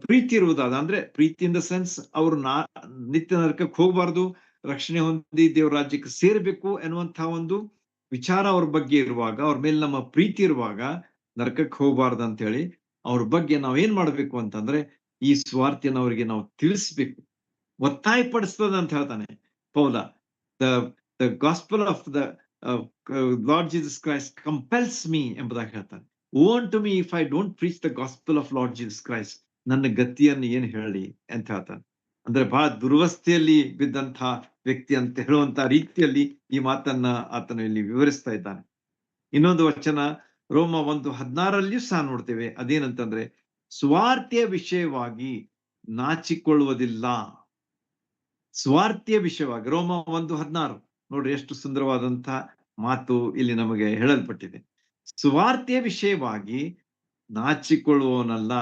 ಪ್ರೀತಿ ಇರುವುದಾದ, ಅಂದ್ರೆ ಪ್ರೀತಿ ಇನ್ ದ ಸೆನ್ಸ್ ಅವರು ನಿತ್ಯ ನರಕಕ್ಕೆ ಹೋಗಬಾರ್ದು, ರಕ್ಷಣೆ ಹೊಂದಿ ದೇವರ ರಾಜ್ಯಕ್ಕೆ ಸೇರ್ಬೇಕು ಎನ್ನುವಂತಹ ಒಂದು ವಿಚಾರ ಅವ್ರ ಬಗ್ಗೆ ಇರುವಾಗ, ಅವ್ರ ಮೇಲೆ ನಮ್ಮ ಪ್ರೀತಿ ಇರುವಾಗ ನರಕಕ್ಕೆ ಹೋಗಬಾರ್ದು ಅಂತ ಹೇಳಿ ಅವ್ರ ಬಗ್ಗೆ ನಾವ್ ಏನ್ ಮಾಡ್ಬೇಕು ಅಂತಂದ್ರೆ ಈ ಸ್ವಾರ್ಥಿಯನ್ನು ಅವರಿಗೆ ನಾವು ತಿಳಿಸ್ಬೇಕು, ಒತ್ತಾಯ ಪಡಿಸ್ತದ ಅಂತ ಹೇಳ್ತಾನೆ ಪೌಲ. The the gospel of the lord Jesus Christ compels me ಎಂಬುದಾಗಿ ಹೇಳ್ತಾನೆ. Woe to me if I don't preach the gospel of lord Jesus Christ. ನನ್ನ ಗತಿಯನ್ನು ಏನ್ ಹೇಳಿ ಅಂತ ಹೇಳ್ತಾನೆ. ಅಂದ್ರೆ ಬಹಳ ದುರ್ವಸ್ಥೆಯಲ್ಲಿ ಬಿದ್ದಂತ ವ್ಯಕ್ತಿ ಅಂತ ಹೇಳುವಂತ ರೀತಿಯಲ್ಲಿ ಈ ಮಾತನ್ನ ಆತನು ಇಲ್ಲಿ ವಿವರಿಸ್ತಾ ಇದ್ದಾನೆ. ಇನ್ನೊಂದು ವಚನ ರೋಮ 1:16 ಸಹ ನೋಡ್ತೇವೆ. ಅದೇನಂತಂದ್ರೆ ಸ್ವಾರ್ಥಿಯ ವಿಷಯವಾಗಿ ನಾಚಿಕೊಳ್ಳುವುದಿಲ್ಲ. ಸ್ವಾರ್ಥಿಯ ವಿಷಯವಾಗಿ ರೋಮ 1:16 ನೋಡ್ರಿ, ಎಷ್ಟು ಸುಂದರವಾದಂತಹ ಮಾತು ಇಲ್ಲಿ ನಮಗೆ ಹೇಳಲ್ಪಟ್ಟಿದೆ. ಸ್ವಾರ್ಥಿಯ ವಿಷಯವಾಗಿ ನಾಚಿಕೊಳ್ಳುವವನಲ್ಲ,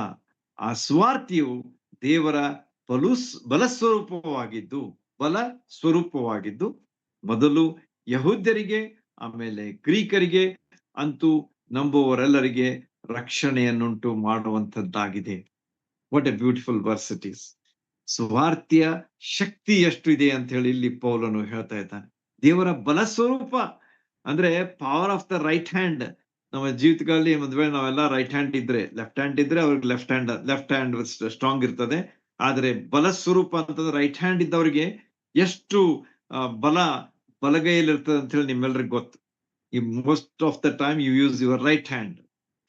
ಆ ಸ್ವಾರ್ಥಿಯು ದೇವರ ಬಲ ಸ್ವರೂಪವಾಗಿದ್ದು ಮೊದಲು ಯಹೂದ್ಯರಿಗೆ ಆಮೇಲೆ ಗ್ರೀಕರಿಗೆ ಅಂತೂ ನಂಬುವವರೆಲ್ಲರಿಗೆ ರಕ್ಷಣೆಯನ್ನುಂಟು ಮಾಡುವಂತದ್ದಾಗಿದೆ. What a beautiful verse it is. ಸ್ವಾರ್ಥಿಯ ಶಕ್ತಿ ಎಷ್ಟು ಇದೆ ಅಂತ ಹೇಳಿ ಇಲ್ಲಿ ಪೌಲನು ಹೇಳ್ತಾ ಇದ್ದಾನೆ. ದೇವರ ಬಲ ಸ್ವರೂಪ ಅಂದ್ರೆ power of the right hand. ನಮ್ಮ ಜೀವಿತಗಳಲ್ಲಿ ಒಂದ್ ವೇಳೆ ನಾವೆಲ್ಲ ರೈಟ್ ಹ್ಯಾಂಡ್ ಇದ್ರೆ, ಲೆಫ್ಟ್ ಹ್ಯಾಂಡ್ ಇದ್ರೆ ಅವ್ರಿಗೆ ಲೆಫ್ಟ್ ಹ್ಯಾಂಡ್ ಸ್ಟ್ರಾಂಗ್ ಇರ್ತದೆ. ಆದ್ರೆ ಬಲ ಸ್ವರೂಪ ಅಂತಂದ್ರೆ ರೈಟ್ ಹ್ಯಾಂಡ್ ಇದ್ದವರಿಗೆ ಎಷ್ಟು ಬಲಗೈಯಲ್ಲಿ ಇರ್ತದೆ ಅಂತ ಹೇಳಿ ನಿಮ್ಮೆಲ್ಲರಿಗೂ ಗೊತ್ತು. ಈ most of the time you use your right hand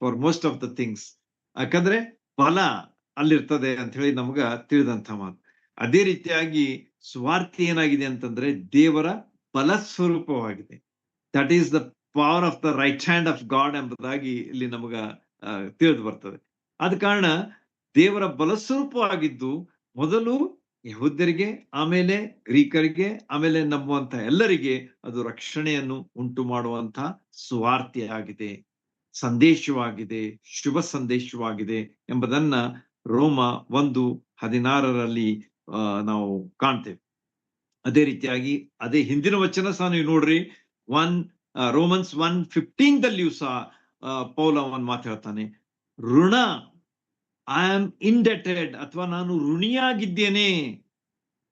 for most of the things. ಯಾಕಂದ್ರೆ ಬಲ ಅಲ್ಲಿರ್ತದೆ ಅಂತ ಹೇಳಿ ನಮ್ಗ ತಿಳಿದಂತ ಮಾತು. ಅದೇ ರೀತಿಯಾಗಿ ಸ್ವಾರ್ಥಿ ಏನಾಗಿದೆ ಅಂತಂದ್ರೆ ದೇವರ ಬಲ ಸ್ವರೂಪವಾಗಿದೆ. That is the power of the right hand of god ಎಂಬುದಾಗಿ ಇಲ್ಲಿ ನಮಗ ತಿಳಿದು ಬರ್ತದೆ. ಆದ ಕಾರಣ ದೇವರ ಬಲಸ್ವರೂಪವಾಗಿದ್ದು ಮೊದಲು ಯಹೂದ್ಯರಿಗೆ, ಆಮೇಲೆ ಗ್ರೀಕರಿಗೆ, ಆಮೇಲೆ ನಂಬುವಂತ ಎಲ್ಲರಿಗೆ ಅದು ರಕ್ಷಣೆಯನ್ನು ಉಂಟು ಮಾಡುವಂತಹ ಸ್ವಾರ್ಥಿಯಾಗಿದೆ, ಸಂದೇಶವಾಗಿದೆ, ಶುಭ ಸಂದೇಶವಾಗಿದೆ ಎಂಬುದನ್ನ ರೋಮ 1:16 ನಾವು ಕಾಣ್ತೇವೆ. ಅದೇ ರೀತಿಯಾಗಿ ಅದೇ ಹಿಂದಿನ ವಚನ ಸಹ ನೀವು ನೋಡ್ರಿ, ರೋಮನ್ಸ್ 1:15 ಸಹ ಪೌಲ ಒಂದು ಮಾತು ಹೇಳ್ತಾನೆ, ಋಣ, ಐ ಆಮ್ ಇಂಡೆಟೆಡ್, ಅಥವಾ ನಾನು ಋಣಿಯಾಗಿದ್ದೇನೆ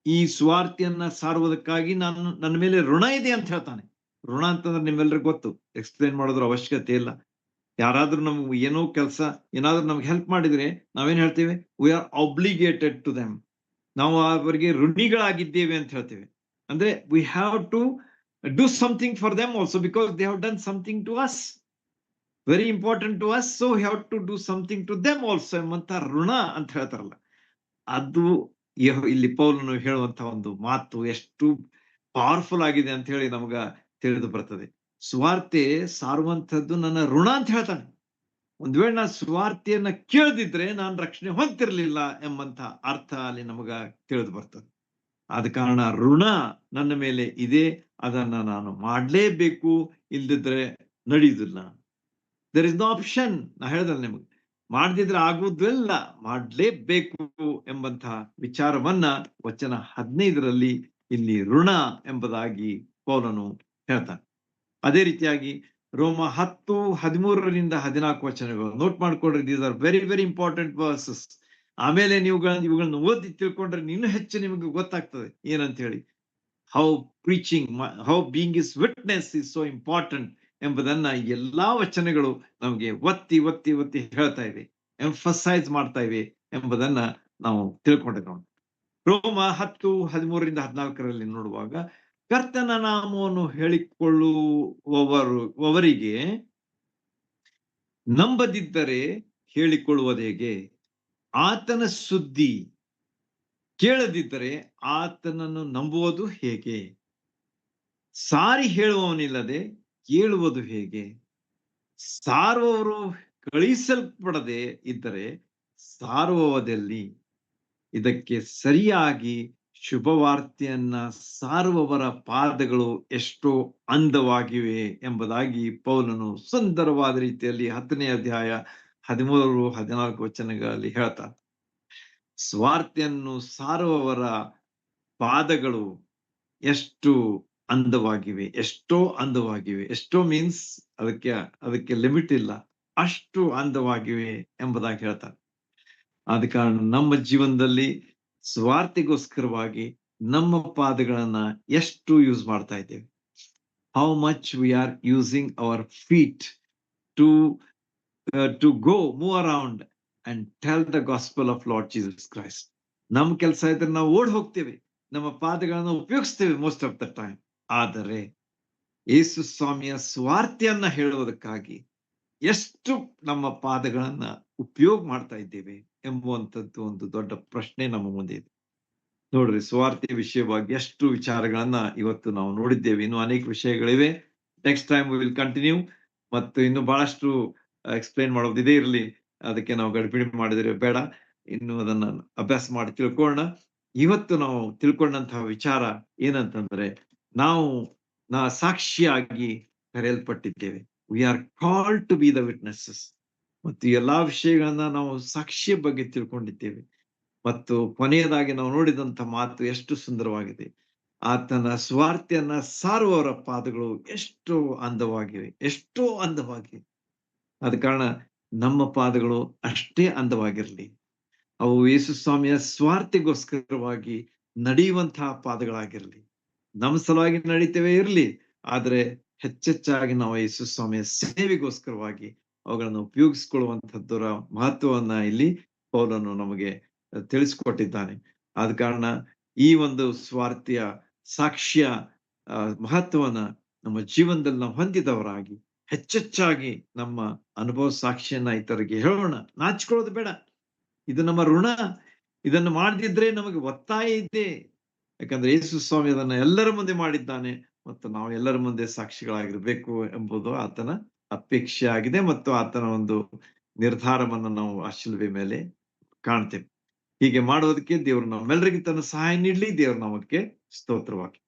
ಈ ಸ್ವಾರ್ಥಿಯನ್ನ ಸಾರುವುದಕ್ಕಾಗಿ ನನ್ನ ಮೇಲೆ ಋಣ ಇದೆ ಅಂತ ಹೇಳ್ತಾನೆ. ಋಣ ಅಂತಂದ್ರೆ ನಿಮ್ಮೆಲ್ಲರಿಗೂ ಗೊತ್ತು, ಎಕ್ಸ್ಪ್ಲೇನ್ ಮಾಡೋದ್ರ ಅವಶ್ಯಕತೆ ಇಲ್ಲ. ಯಾರಾದ್ರೂ ನಮ್ಗೆ ಏನೋ ಕೆಲಸ, ಏನಾದ್ರೂ ನಮ್ಗೆ ಹೆಲ್ಪ್ ಮಾಡಿದ್ರೆ ನಾವೇನ್ ಹೇಳ್ತೇವೆ, we are obligated to them. ನಾವು ಅವರಿಗೆ ಋಣಿಗಳಾಗಿದ್ದೇವೆ ಅಂತ ಹೇಳ್ತೇವೆ. ಅಂದ್ರೆ we have to do something for them also because they have done something to us, very important to us, so have to do something to them also ಎಂಬಂತ ಋಣ ಅಂತ ಹೇಳ್ತಾರಲ್ಲ, ಅದು ಇಲ್ಲಿ ಪೌಲನು ಹೇಳುವಂತ ಒಂದು ಮಾತು ಎಷ್ಟು ಪವರ್ಫುಲ್ ಆಗಿದೆ ಅಂತ ಹೇಳಿ ನಮಗ ತಿಳಿದು ಬರ್ತದೆ. ಸ್ವಾರ್ಥೆ ಸಾರುವಂತದ್ದು ನನ್ನ ಋಣ ಅಂತ ಹೇಳ್ತಾನೆ. ಒಂದ್ ವೇಳೆ ನಾನು ಸ್ವಾರ್ಥಿಯನ್ನ ಕೇಳದಿದ್ರೆ ನಾನು ರಕ್ಷಣೆ ಹೊಂದಿರ್ಲಿಲ್ಲ ಎಂಬಂತ ಅರ್ಥ ಅಲ್ಲಿ ನಮಗ ತಿಳಿದು ಬರ್ತದೆ. ಆದ ಕಾರಣ ಋಣ ನನ್ನ ಮೇಲೆ ಇದೆ, ಅದನ್ನ ನಾನು ಮಾಡ್ಲೇಬೇಕು, ಇಲ್ದಿದ್ರೆ ನಡೆಯುವುದಿಲ್ಲ. There is no option. ನಾ ಹೇಳ್ದಲ್ಲ ನಿಮಗೆ, ಮಾಡದಿದ್ರೆ ಆಗುವುದಿಲ್ಲ, ಮಾಡ್ಲೇಬೇಕು ಎಂಬಂತಹ ವಿಚಾರವನ್ನ ವಚನ 15 ಇಲ್ಲಿ ಋಣ ಎಂಬುದಾಗಿ ಪೌಲನು ಹೇಳ್ತಾನೆ. ಅದೇ ರೀತಿಯಾಗಿ ರೋಮ 10:13-14 ವಚನಗಳು ನೋಟ್ ಮಾಡ್ಕೊಳ್ರಿ. These are very very important versus. ಆಮೇಲೆ ಇವುಗಳನ್ನ ಓದಿ ತಿಳ್ಕೊಂಡ್ರೆ ಇನ್ನೂ ಹೆಚ್ಚು ನಿಮಗೆ ಗೊತ್ತಾಗ್ತದೆ ಏನಂತ ಹೇಳಿ. How preaching, how being is witness is so important ಎಂಬುದನ್ನ ಎಲ್ಲಾ ವಚನಗಳು ನಮಗೆ ಒತ್ತಿ ಒತ್ತಿ ಒತ್ತಿ ಹೇಳ್ತಾ ಇವೆ, ಎಂಫಸೈಸ್ ಮಾಡ್ತಾ ಇವೆ ಎಂಬುದನ್ನ ನಾವು ತಿಳ್ಕೊಂಡಿರೋಣ. ರೋಮ 10:13-14 ನೋಡುವಾಗ, ಕರ್ತನ ನಾಮವನ್ನು ಹೇಳಿಕೊಳ್ಳುವವರಿಗೆ ನಂಬದಿದ್ದರೆ ಹೇಳಿಕೊಳ್ಳುವುದು ಹೇಗೆ? ಆತನ ಸುದ್ದಿ ಕೇಳದಿದ್ದರೆ ಆತನನ್ನು ನಂಬುವುದು ಹೇಗೆ? ಸಾರಿ ಹೇಳುವವನಿಲ್ಲದೆ ಕೇಳುವುದು ಹೇಗೆ? ಸಾರುವವರು ಕಳುಹಿಸಲ್ಪಡದೆ ಇದ್ದರೆ ಸಾರುವುದೆಲ್ಲಿ? ಇದಕ್ಕೆ ಸರಿಯಾಗಿ ಶುಭವಾರ್ತೆಯನ್ನ ಸಾರುವವರ ಪಾದಗಳು ಎಷ್ಟೋ ಅಂದವಾಗಿವೆ ಎಂಬುದಾಗಿ ಪೌಲನು ಸುಂದರವಾದ ರೀತಿಯಲ್ಲಿ 10ನೇ ಅಧ್ಯಾಯ 13-14 ವಚನಗಳಲ್ಲಿ ಹೇಳ್ತಾನೆ. ಸ್ವಾರ್ಥೆಯನ್ನು ಸಾರುವವರ ಪಾದಗಳು ಎಷ್ಟು ಅಂದವಾಗಿವೆ, ಎಷ್ಟೋ ಅಂದವಾಗಿವೆ. ಎಷ್ಟೋ ಮೀನ್ಸ್ ಅದಕ್ಕೆ ಲಿಮಿಟ್ ಇಲ್ಲ, ಅಷ್ಟು ಅಂದವಾಗಿವೆ ಎಂಬುದಾಗಿ ಹೇಳ್ತಾರೆ. ಆದ ಕಾರಣ ನಮ್ಮ ಜೀವನದಲ್ಲಿ ಸ್ವಾರ್ಥಿಗೋಸ್ಕರವಾಗಿ ನಮ್ಮ ಪಾದಗಳನ್ನ ಎಷ್ಟು ಯೂಸ್ ಮಾಡ್ತಾ ಇದ್ದೇವೆ. How much we are using our feet to go move around and tell the gospel of lord Jesus Christ. ನಮ್ ಕೆಲಸ ಇದ್ರೆ ನಾವು ಓಡ್ ಹೋಗ್ತೇವೆ, ನಮ್ಮ ಪಾದಗಳನ್ನ ಉಪಯೋಗಿಸ್ತೇವೆ ಮೋಸ್ಟ್ ಆಫ್ ದ ಟೈಮ್. ಆದರೆ ಯೇಸು ಸ್ವಾಮಿಯ ಸ್ವಾರ್ಥೆಯನ್ನ ಹೇಳುವುದಕ್ಕಾಗಿ ಎಷ್ಟು ನಮ್ಮ ಪಾದಗಳನ್ನ ಉಪಯೋಗ ಮಾಡ್ತಾ ಇದ್ದೇವೆ ಎಂಬುವಂಥದ್ದು ಒಂದು ದೊಡ್ಡ ಪ್ರಶ್ನೆ ನಮ್ಮ ಮುಂದೆ ಇದೆ. ನೋಡ್ರಿ, ಸ್ವಾರ್ಥಿ ವಿಷಯವಾಗಿ ಎಷ್ಟು ವಿಚಾರಗಳನ್ನ ಇವತ್ತು ನಾವು ನೋಡಿದ್ದೇವೆ. ಇನ್ನು ಅನೇಕ ವಿಷಯಗಳಿವೆ. Next time will continue. ಮತ್ತು ಇನ್ನು ಬಹಳಷ್ಟು ಎಕ್ಸ್ಪ್ಲೈನ್ ಮಾಡೋದಿದೆ. ಇರಲಿ, ಅದಕ್ಕೆ ನಾವು ಗಡಿಬಿಡಿ ಮಾಡಿದ್ರೆ ಬೇಡ. ಇನ್ನು ಅದನ್ನ ಅಭ್ಯಾಸ ಮಾಡಿ ತಿಳ್ಕೊಳ್ಳೋಣ. ಇವತ್ತು ನಾವು ತಿಳ್ಕೊಂಡಂತಹ ವಿಚಾರ ಏನಂತಂದ್ರೆ, ನಾವು ಸಾಕ್ಷಿಯಾಗಿ ಕರೆಯಲ್ಪಟ್ಟಿದ್ದೇವೆ. We are called to be the witnesses. ಮತ್ತು ಎಲ್ಲಾ ವಿಷಯಗಳನ್ನ ನಾವು ಸಾಕ್ಷಿಯ ಬಗ್ಗೆ ತಿಳ್ಕೊಂಡಿದ್ದೇವೆ. ಮತ್ತು ಕೊನೆಯದಾಗಿ ನಾವು ನೋಡಿದಂತ ಮಾತು ಎಷ್ಟು ಸುಂದರವಾಗಿದೆ. ಆತನ ಸ್ವಾರ್ಥೆಯನ್ನ ಸಾರುವವರ ಪಾದಗಳು ಎಷ್ಟು ಅಂದವಾಗಿವೆ, ಎಷ್ಟೋ ಅಂದವಾಗಿವೆ. ಆದ ಕಾರಣ ನಮ್ಮ ಪಾದಗಳು ಅಷ್ಟೇ ಅಂದವಾಗಿರಲಿ. ಅವು ಯೇಸು ಸ್ವಾಮಿಯ ಸ್ವಾರ್ಥಿಗೋಸ್ಕರವಾಗಿ ನಡೆಯುವಂತಹ ಪಾದಗಳಾಗಿರಲಿ. ನಮ್ಮ ಸಲುವಾಗಿ ನಡೀತೇವೆ ಇರಲಿ, ಆದ್ರೆ ಹೆಚ್ಚೆಚ್ಚಾಗಿ ನಾವು ಯೇಸು ಸ್ವಾಮಿಯ ಸೇವೆಗೋಸ್ಕರವಾಗಿ ಅವುಗಳನ್ನು ಉಪಯೋಗಿಸಿಕೊಳ್ಳುವಂತಹದ್ದರ ಮಹತ್ವವನ್ನ ಇಲ್ಲಿ ಪೌಲನು ನಮಗೆ ತಿಳಿಸಿಕೊಟ್ಟಿದ್ದಾನೆ. ಆದ ಕಾರಣ ಈ ಒಂದು ಸ್ವಾರ್ಥಿಯ ಸಾಕ್ಷ್ಯ ಮಹತ್ವವನ್ನ ನಮ್ಮ ಜೀವನದಲ್ಲಿ ನಾವು ಹೊಂದಿದವರಾಗಿ ಹೆಚ್ಚೆಚ್ಚಾಗಿ ನಮ್ಮ ಅನುಭವ ಸಾಕ್ಷಿಯನ್ನ ಇತರರಿಗೆ ಹೇಳೋಣ. ನಾಚಿಕೊಳ್ಳೋದು ಬೇಡ. ಇದು ನಮ್ಮ ಋಣ. ಇದನ್ನು ಮಾಡದಿದ್ರೆ ನಮಗೆ ಒತ್ತಾಯ ಇದೆ. ಯಾಕಂದ್ರೆ ಯೇಸು ಸ್ವಾಮಿ ಅದನ್ನ ಎಲ್ಲರ ಮುಂದೆ ಮಾಡಿದ್ದಾನೆ ಮತ್ತು ನಾವು ಎಲ್ಲರ ಮುಂದೆ ಸಾಕ್ಷಿಗಳಾಗಿರ್ಬೇಕು ಎಂಬುದು ಆತನ ಅಪೇಕ್ಷೆ ಆಗಿದೆ. ಮತ್ತು ಆತನ ಒಂದು ನಿರ್ಧಾರವನ್ನು ನಾವು ಆ ಶಿಲುಬೆ ಮೇಲೆ ಕಾಣ್ತೇವೆ. ಹೀಗೆ ಮಾಡುವುದಕ್ಕೆ ದೇವರು ನಮ್ಮೆಲ್ಲರಿಗೆ ತನ್ನ ಸಹಾಯ ನೀಡಲಿ. ದೇವರು ನಾಮಕ್ಕೆ ಸ್ತೋತ್ರವಾಗಿ.